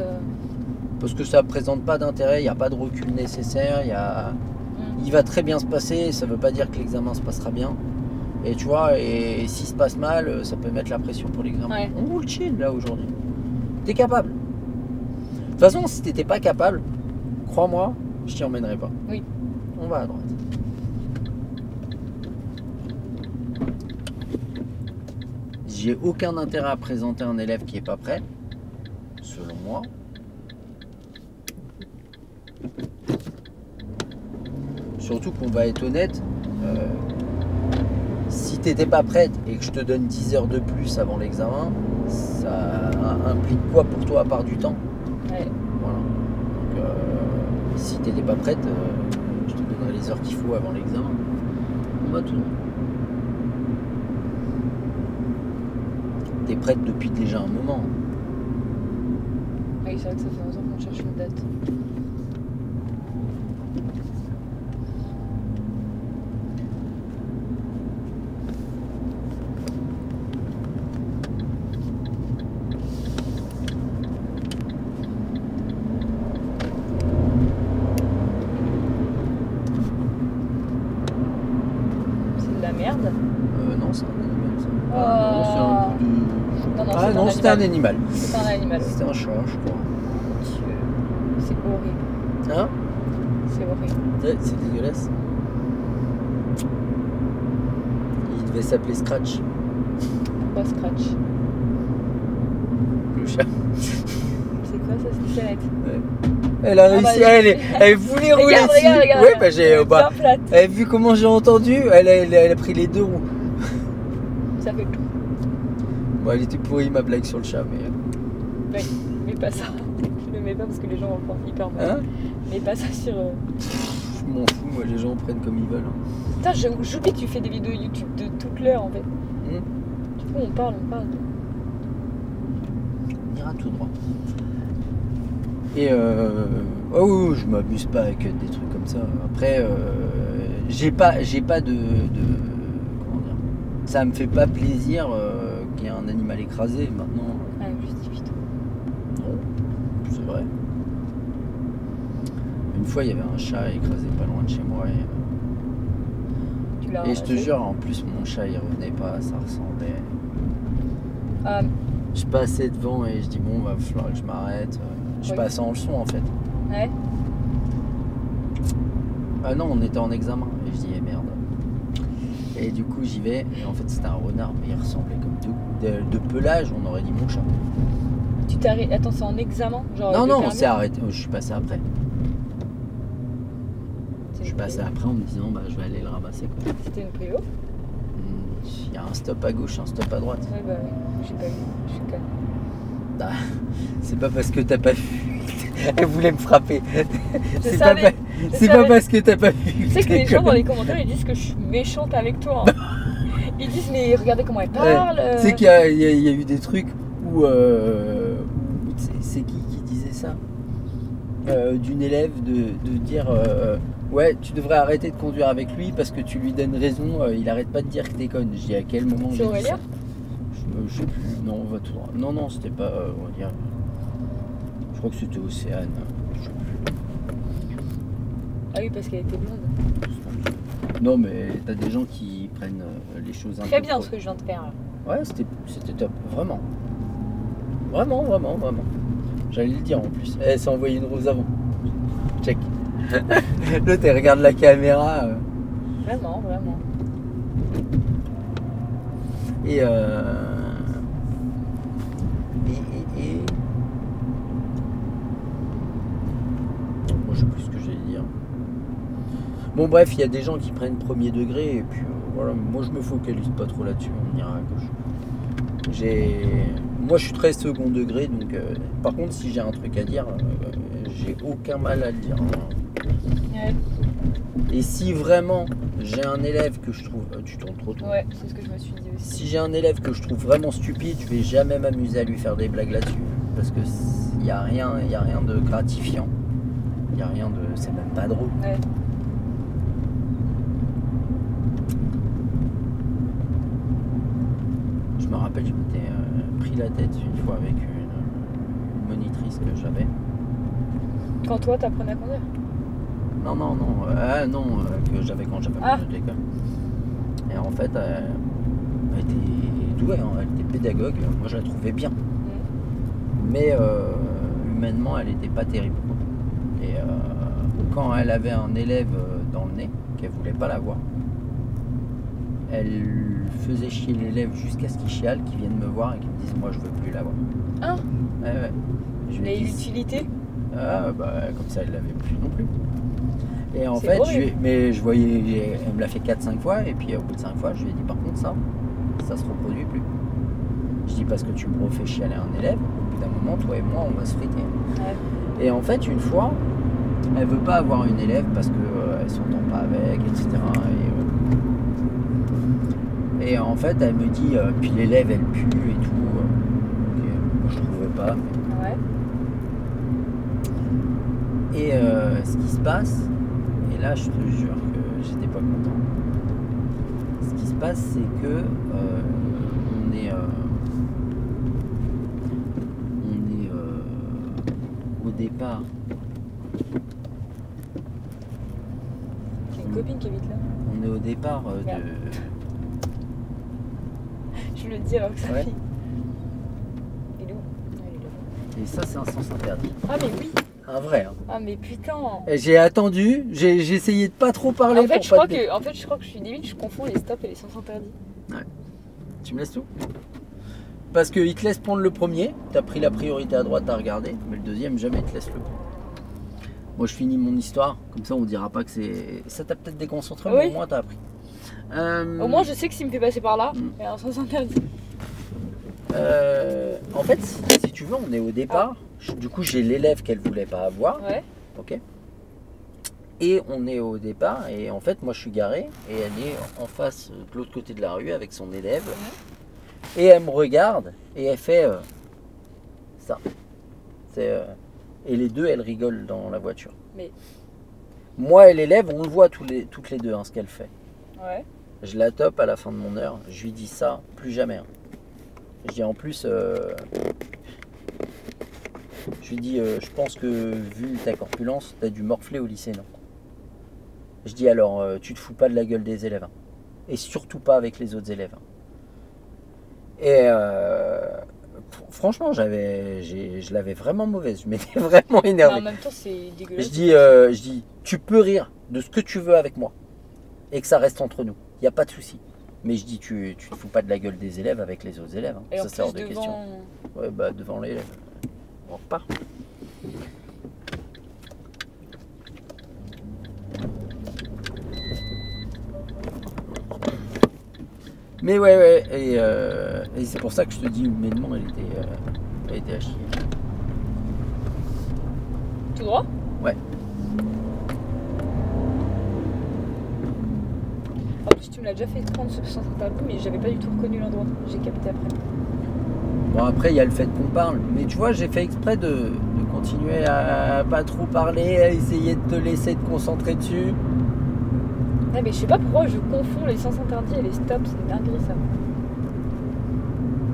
Parce que ça présente pas d'intérêt, il n'y a pas de recul nécessaire, il va très bien se passer, ça veut pas dire que l'examen se passera bien. Et tu vois, et s'il se passe mal, ça peut mettre la pression pour l'examen. Ouais. On roule chill là aujourd'hui. T'es capable. De toute façon, si t'étais pas capable, crois-moi, je t'y emmènerai pas. Oui. On va à droite. J'ai aucun intérêt à présenter un élève qui est pas prêt, selon moi. Surtout qu'on va être honnête, si t'étais pas prête et que je te donne 10 heures de plus avant l'examen, ça implique quoi pour toi à part du temps? Ouais. Voilà. Donc, si t'étais pas prête, je te donnerai les heures qu'il faut avant l'examen. On va tout. T'es prête depuis déjà un moment. Oui, c'est vrai que ça fait longtemps qu'on cherche une date. C'est de la merde. Non, c'est un animal ça. Oh. Non, c'est un bout de... Non, Ah non, c'était un animal. C'est un animal. C'était un chat, je crois. C'est horrible. Hein? C'est horrible. Ouais, c'est dégueulasse. Il devait s'appeler Scratch, Pas Scratch. le chat. C'est quoi ça? C'est Skelette. Elle a réussi, bah, elle voulait rouler Regarde, dessus. regarde. Ouais, bah j'ai... Elle est Bah, bien plate. elle a vu comment j'ai entendu, elle a pris les deux roues. Ça fait tout. Bon, elle était pourrie ma blague sur le chat, mais... Oui, mais pas ça. Je le mets pas parce que les gens vont le prendre hyper mal. Hein? Mais pas ça sur... Je m'en fous, moi, les gens prennent comme ils veulent. Putain, j'oublie que tu fais des vidéos YouTube de toute l'heure en fait. Hmm. Du coup, on parle. On ira tout droit. Et oh oui, je m'abuse pas avec des trucs comme ça. Après, j'ai pas de comment dire. Ça me fait pas plaisir qu'il y ait un animal écrasé maintenant. Ah, justifie-toi. Non, c'est vrai. Une fois, il y avait un chat écrasé pas loin de chez moi Tu l'as et je te ramassé. jure, en plus mon chat il revenait pas, ça ressemblait. Ah, Je passais devant et je dis bon, va falloir que je m'arrête. Je Oui. passe en leçon en fait. ouais. Ah non, on était en examen. Et je dis, eh merde. Et du coup, j'y vais. Et en fait, c'était un renard, mais il ressemblait comme de pelage, on aurait dit mon chat. Tu t'es arrêté. Attends, c'est en examen genre Non, de non, on permis s'est arrêté. Je suis passé après. C'est Je suis une passé prélo. après en me disant, bah, je vais aller le ramasser. Quoi. C'était une prélo? Il y a un stop à gauche, un stop à droite. Ouais, bah oui. J'ai pas vu. Je suis calme. Ah, c'est pas parce que t'as pas vu. Elle voulait me frapper. Je C'est pas, savais. c'est pas parce que t'as pas vu. Tu sais que t'es les gens dans conne. les commentaires ils disent que je suis méchante avec toi. Hein. Ils disent mais regardez comment elle parle. Tu sais qu'il y a eu des trucs où c'est qui disait ça d'une élève de dire ouais, tu devrais arrêter de conduire avec lui parce que tu lui donnes raison, il arrête pas de dire que t'es conne. Je dis à quel moment C'est j'ai dit Aurélia ça? Je sais plus, non, on va tout droit. Non, c'était pas on va dire. Je crois que c'était Océane. Je sais plus. Ah oui, parce qu'elle était blonde. Non, mais t'as des gens qui prennent les choses un Très peu bien trop- ce que je viens de faire. Là. Ouais, c'était top, vraiment. Vraiment. J'allais le dire en plus. Elle s'est envoyé une rose avant. Check. L'autre, elle regarde la caméra. Vraiment. Et Moi, je sais plus ce que j'allais dire. Bon, bref, il y a des gens qui prennent premier degré. Et puis, voilà. Moi, je me focalise pas trop là-dessus. On ira à gauche. Moi, je suis très second degré. Donc, par contre, si j'ai un truc à dire, j'ai aucun mal à le dire. Ouais, Et si vraiment j'ai un élève que je trouve... tu tournes trop tôt. ouais, c'est ce que je me suis dit aussi. Si j'ai un élève que je trouve vraiment stupide, je vais jamais m'amuser à lui faire des blagues là-dessus. Parce que il y a rien de gratifiant. Il y a rien de... C'est même pas drôle. Ouais. Je je me rappelle, je m'étais pris la tête une fois avec une monitrice que j'avais. Quand toi, t'apprenais à conduire? Non, que j'avais quand j'avais mon école. Et en fait, elle était douée, hein, elle était pédagogue. Moi, je la trouvais bien. Mais humainement, elle n'était pas terrible. Et quand elle avait un élève dans le nez, qu'elle voulait pas l'avoir, elle faisait chier l'élève jusqu'à ce qu'il chiale, qu'il vienne me voir et qu'il me dise moi je veux plus l'avoir. Ah ouais. Je lui ai Et dit, l'utilité? Ah bah comme ça elle l'avait plus non plus. Et en C'est fait, mais je voyais, elle me l'a fait 4-5 fois et puis au bout de 5 fois je lui ai dit par contre ça se reproduit plus. Je dis parce que tu me refais chialer un élève, au bout d'un moment toi et moi on va se friter. Ouais. Et en fait une fois, elle veut pas avoir une élève parce qu'elle s'entend pas avec, etc. Et en fait, elle me dit, puis l'élève, elle pue et tout. Moi, je trouvais pas. Ouais. Et ce qui se passe, et là, je te jure que j'étais pas content. Ce qui se passe, c'est que on est au départ. J'ai une copine qui habite là. On est au départ de. Je le dis alors que ça Ouais. fait. Il est où? Ah, il est là-bas. Et ça, c'est un sens interdit. Ah, mais oui! Un vrai. Hein. Ah, mais putain! Et j'ai attendu, j'ai essayé de pas trop parler. En fait, pour je pas crois te- que je suis débile, je confonds les stops et les sens interdits. Tu me laisses tout? Parce qu'il te laisse prendre le premier, t'as pris la priorité à droite, t'as regardé, mais le deuxième, jamais il te laisse le prendre. Moi, je finis mon histoire, comme ça on dira pas que c'est. Ça t'a peut-être déconcentré, mais Oui. au moins t'as appris. Au moins, je sais que s'il me fait passer par là, Mm. il y a un sens interdit. En fait, si tu veux, on est au départ. Du coup, j'ai l'élève qu'elle voulait pas avoir. Ouais. Ok. Et on est au départ, et en fait, moi je suis garé, et elle est en face de l'autre côté de la rue avec son élève. Et elle me regarde, et elle fait ça. Et les deux, elles rigolent dans la voiture. Mais- Moi et l'élève, on le voit toutes les deux, hein, ce qu'elle fait. Ouais. Je la tope à la fin de mon heure, je lui dis ça, plus jamais. Hein. Je dis en plus, je lui dis, je pense que vu ta corpulence, t'as dû morfler au lycée, non? Je dis alors, tu te fous pas de la gueule des élèves. Hein. Et surtout pas avec les autres élèves. Hein. Et franchement, je l'avais vraiment mauvaise. Je m'étais vraiment Mais énervé. en même temps, c'est dégueulasse. Je dis, tu peux rire de ce que tu veux avec moi. Et que ça reste entre nous. Il n'y a pas de souci. Mais je dis, tu te fous pas de la gueule des élèves avec les autres élèves. Hein. Et Ça, en c'est hors plus, de devant... question. Ouais, bah devant l'élève. On repart. Mais ouais, et c'est pour ça que je te dis humainement, elle était à chier. Tout droit? Ouais. En plus, tu me l'as déjà fait prendre ce sens interdit, mais j'avais pas du tout reconnu l'endroit. J'ai capté après. Bon, après, il y a le fait qu'on parle, mais tu vois, j'ai fait exprès de continuer à pas trop parler, à essayer de te laisser te concentrer dessus. Ah, mais je sais pas pourquoi je confonds les sens interdits et les stops, c'est une dinguerie ça.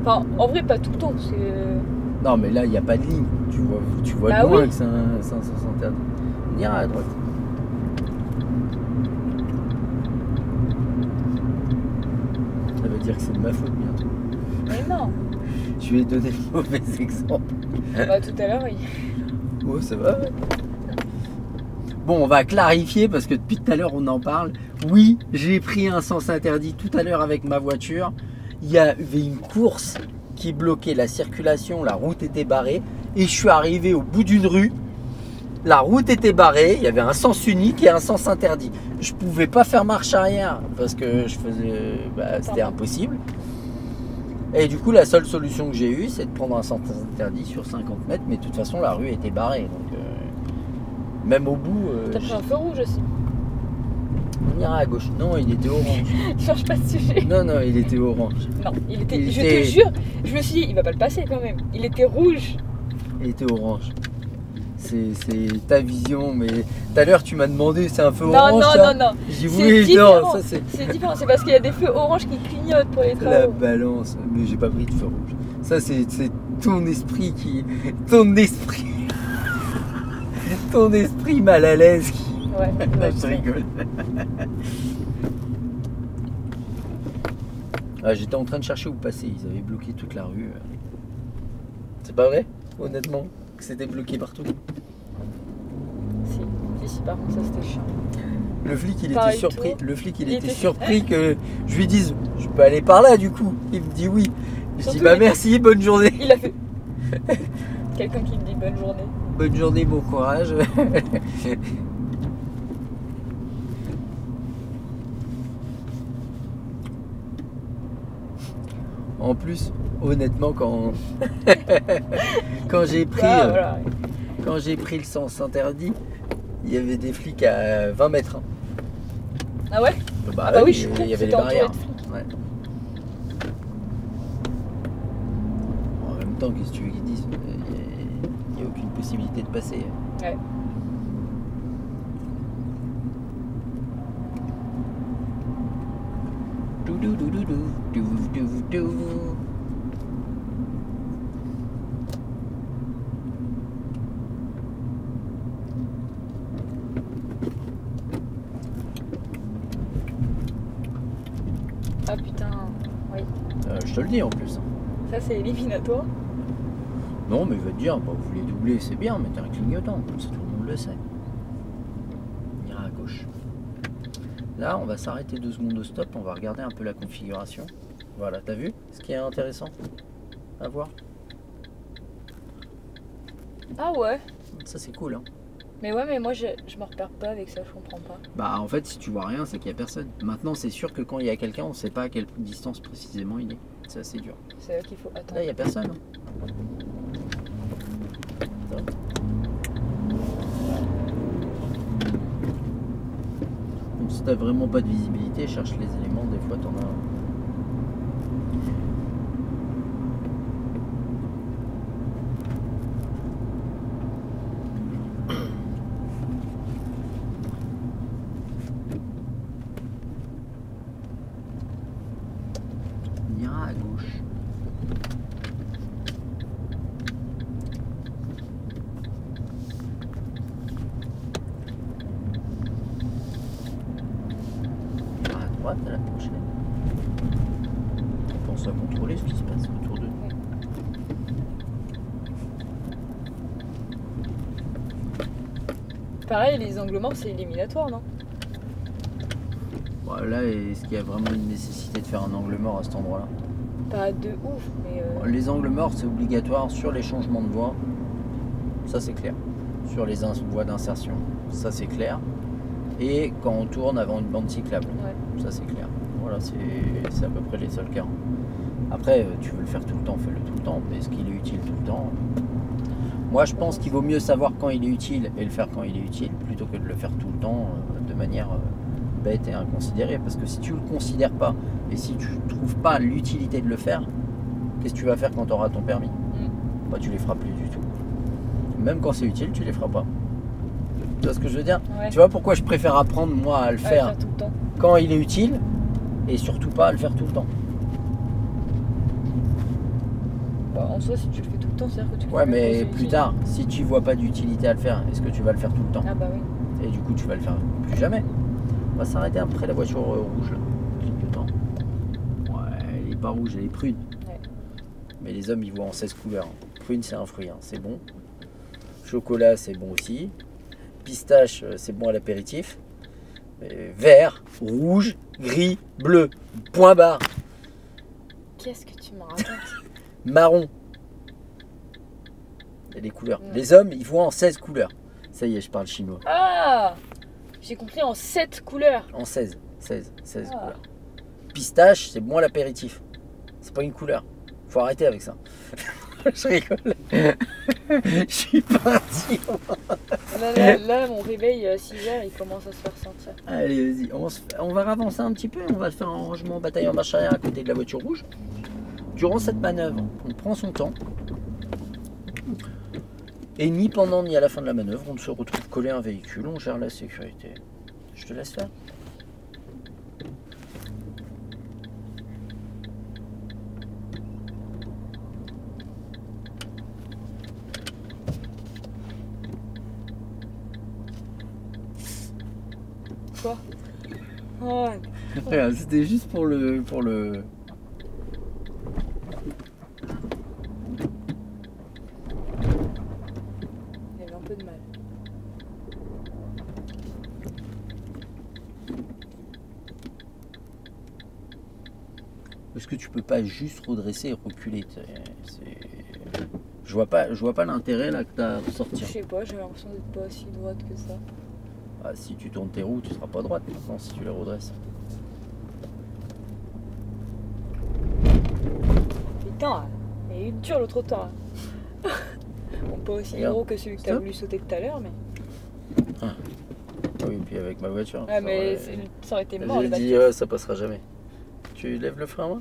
Enfin, en vrai, pas tout le temps, parce que. Non, mais là, il n'y a pas de ligne. Tu vois Bah de loin oui. que c'est un sens interdit. On ira à droite. Ça veut dire que c'est de ma faute bientôt. Mais non! Je lui ai donné le mauvais exemple. Bah, tout à l'heure, oui. Oh, ça va. Ouais. Bon, on va clarifier parce que depuis tout à l'heure, on en parle. Oui, j'ai pris un sens interdit tout à l'heure avec ma voiture. Il y avait une course qui bloquait la circulation, la route était barrée. Et je suis arrivé au bout d'une rue. La route était barrée, il y avait un sens unique et un sens interdit. Je pouvais pas faire marche arrière parce que c'était impossible. Et du coup, la seule solution que j'ai eue, c'est de prendre un sens interdit sur 50 mètres. Mais de toute façon, la rue était barrée. Donc, même au bout. T'as pris un feu rouge aussi. On ira à gauche. Non, il était orange. Change pas de sujet. Non, il était orange. Non, il était. Il Je était- te jure, je me suis dit, il va pas le passer quand même. Il était rouge. Il était orange. c'est ta vision, mais tout à l'heure tu m'as demandé c'est un feu Non, orange non, ça. non, non. J'ai dit C'est oui, différent. non, ça c'est C'est différent, c'est parce qu'il y a des feux orange qui clignotent pour les la travaux. balance. Mais j'ai pas pris de feu rouge. Ça c'est ton esprit qui. Ton esprit. Ton esprit mal à l'aise qui. Ouais, Non, je rigole. Ah, j'étais en train de chercher où passer, ils avaient bloqué toute la rue. C'est pas vrai, honnêtement, que c'était bloqué partout. Si, par contre, ça c'était chiant. Le flic il était Pareil surpris. tout. Le flic il Il était était- surpris que je lui dise je peux aller par là du coup. Il me dit oui. Je dis Surtout, bah il- merci, bonne journée. Il a fait. Quelqu'un qui me dit bonne journée. Bonne journée, bon courage. En plus, honnêtement, quand j'ai pris, Ah, voilà. quand j'ai pris le sens interdit, il y avait des flics à 20 mètres. Hein. Ah ouais Bah, Ah bah oui, je suis il con, y avait les c'était entouré barrières. de flics. Ouais. En même temps, qu'est-ce que tu veux qu'ils disent? Il n'y a aucune possibilité de passer. Ouais. Ah putain, oui. Je te le dis en plus. Ça c'est éliminatoire. Non, mais il va te dire, bah, vous voulez doubler, c'est bien, mettez un clignotant, comme ça tout le monde le sait. On ira à gauche. Là, on va s'arrêter 2 secondes au stop, on va regarder un peu la configuration. Voilà, t'as vu ce qui est intéressant à voir? Ah ouais. Ça, c'est cool, hein. Mais ouais, mais moi je me repère pas avec ça, je comprends pas. Bah, en fait, si tu vois rien, c'est qu'il n'y a personne. Maintenant, c'est sûr que quand il y a quelqu'un, on ne sait pas à quelle distance précisément il est. C'est assez dur. C'est là qu'il faut attendre. Là, il n'y a personne. Hein. Donc, si t'as vraiment pas de visibilité, cherche les éléments, des fois t'en as. On ira à gauche. On ira à droite à la prochaine. On pense à contrôler ce qui se passe autour de nous. Pareil, les angles morts c'est éliminatoire, non? Bon, là, est-ce qu'il y a vraiment une nécessité de faire un angle mort à cet endroit-là? Pas de ouf, mais. Les angles morts, c'est obligatoire sur les changements de voie. Ça, c'est clair. Sur les voies d'insertion, ça, c'est clair. Et quand on tourne avant une bande cyclable, Ouais. ça, c'est clair. Voilà, c'est à peu près les seuls cas. Après, tu veux le faire tout le temps, fais-le tout le temps. Mais est-ce qu'il est utile tout le temps? Moi, je pense qu'il vaut mieux savoir quand il est utile et le faire quand il est utile, plutôt que de le faire tout le temps de manière bête et inconsidérée. Parce que si tu ne le considères pas et si tu ne trouves pas l'utilité de le faire, qu'est-ce que tu vas faire quand tu auras ton permis? Bah, tu les feras plus du tout. Même quand c'est utile, tu les feras pas. Tu vois ce que je veux dire? Ouais. Tu vois pourquoi je préfère apprendre moi à le Ouais, faire tout le temps. quand il est utile et surtout pas à le faire tout le temps. Bah, en soi, si tu le fais tout le temps, c'est-à-dire que tu le Ouais, fais même quand mais c'est plus utile. tard, si tu vois pas d'utilité à le faire, est-ce que tu vas le faire tout le temps? Ah bah oui. Et du coup, tu vas le faire plus jamais. On va s'arrêter après la voiture rouge là. Clignotant. Ouais, elle est pas rouge, elle est prune. Ouais. Mais les hommes, ils voient en 16 couleurs. Prune, c'est un fruit, hein, c'est bon. Chocolat, c'est bon aussi. Pistache, c'est bon à l'apéritif. Vert, rouge, gris, bleu. Point barre. Qu'est-ce que tu me racontes? Marron. Il y a des couleurs. Ouais. Les hommes, ils voient en 16 couleurs. Ça y est, je parle chinois. Ah, j'ai compris en 7 couleurs. En 16. 16 Ah. couleurs. Pistache, c'est bon à l'apéritif. C'est pas une couleur. Faut arrêter avec ça. Je rigole. Je suis parti. Là, mon réveil à 6h, il commence à se faire sentir. Allez, vas-y. On va avancer un petit peu. On va faire un rangement bataillon marche arrière à côté de la voiture rouge. Durant cette manœuvre, on prend son temps. Et ni pendant ni à la fin de la manœuvre, on ne se retrouve collé à un véhicule, on gère la sécurité. Je te laisse faire. Quoi? Oh, C'était juste pour le... il avait un peu de mal. Est-ce que tu peux pas juste redresser et reculer? Je vois pas l'intérêt là que t'as à Je sortir. sais pas, j'ai l'impression d'être pas si droite que ça. Ah, si tu tournes tes roues, tu seras pas droite maintenant si tu les redresses. Putain, il est dur le trottoir. Bon, pas aussi Regarde. gros que celui que t'as Stop. voulu sauter tout à l'heure, mais. Ah oui, puis avec ma voiture. Ah, mais ça aurait été mort le J'ai dit, bateau. ça passera jamais. Tu lèves le frein, moi?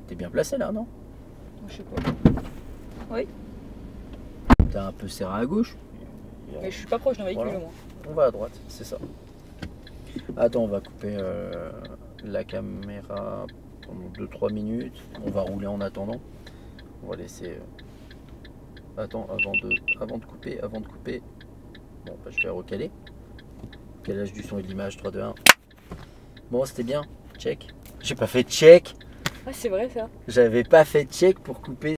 T'es bien placé là, non? Je sais pas. Oui, T'es un peu serré à gauche. mais je suis pas proche d'un véhicule Voilà. au moins. On va à droite, c'est ça. Attends, on va couper la caméra pendant 2-3 minutes. On va rouler en attendant. On va laisser. Attends, avant de couper. Bon, bah, je vais recaler. Calage du son et de l'image, 3, 2, 1. Bon, c'était bien. Check. J'ai pas fait de check. Ah, c'est vrai ça. J'avais pas fait de check pour couper.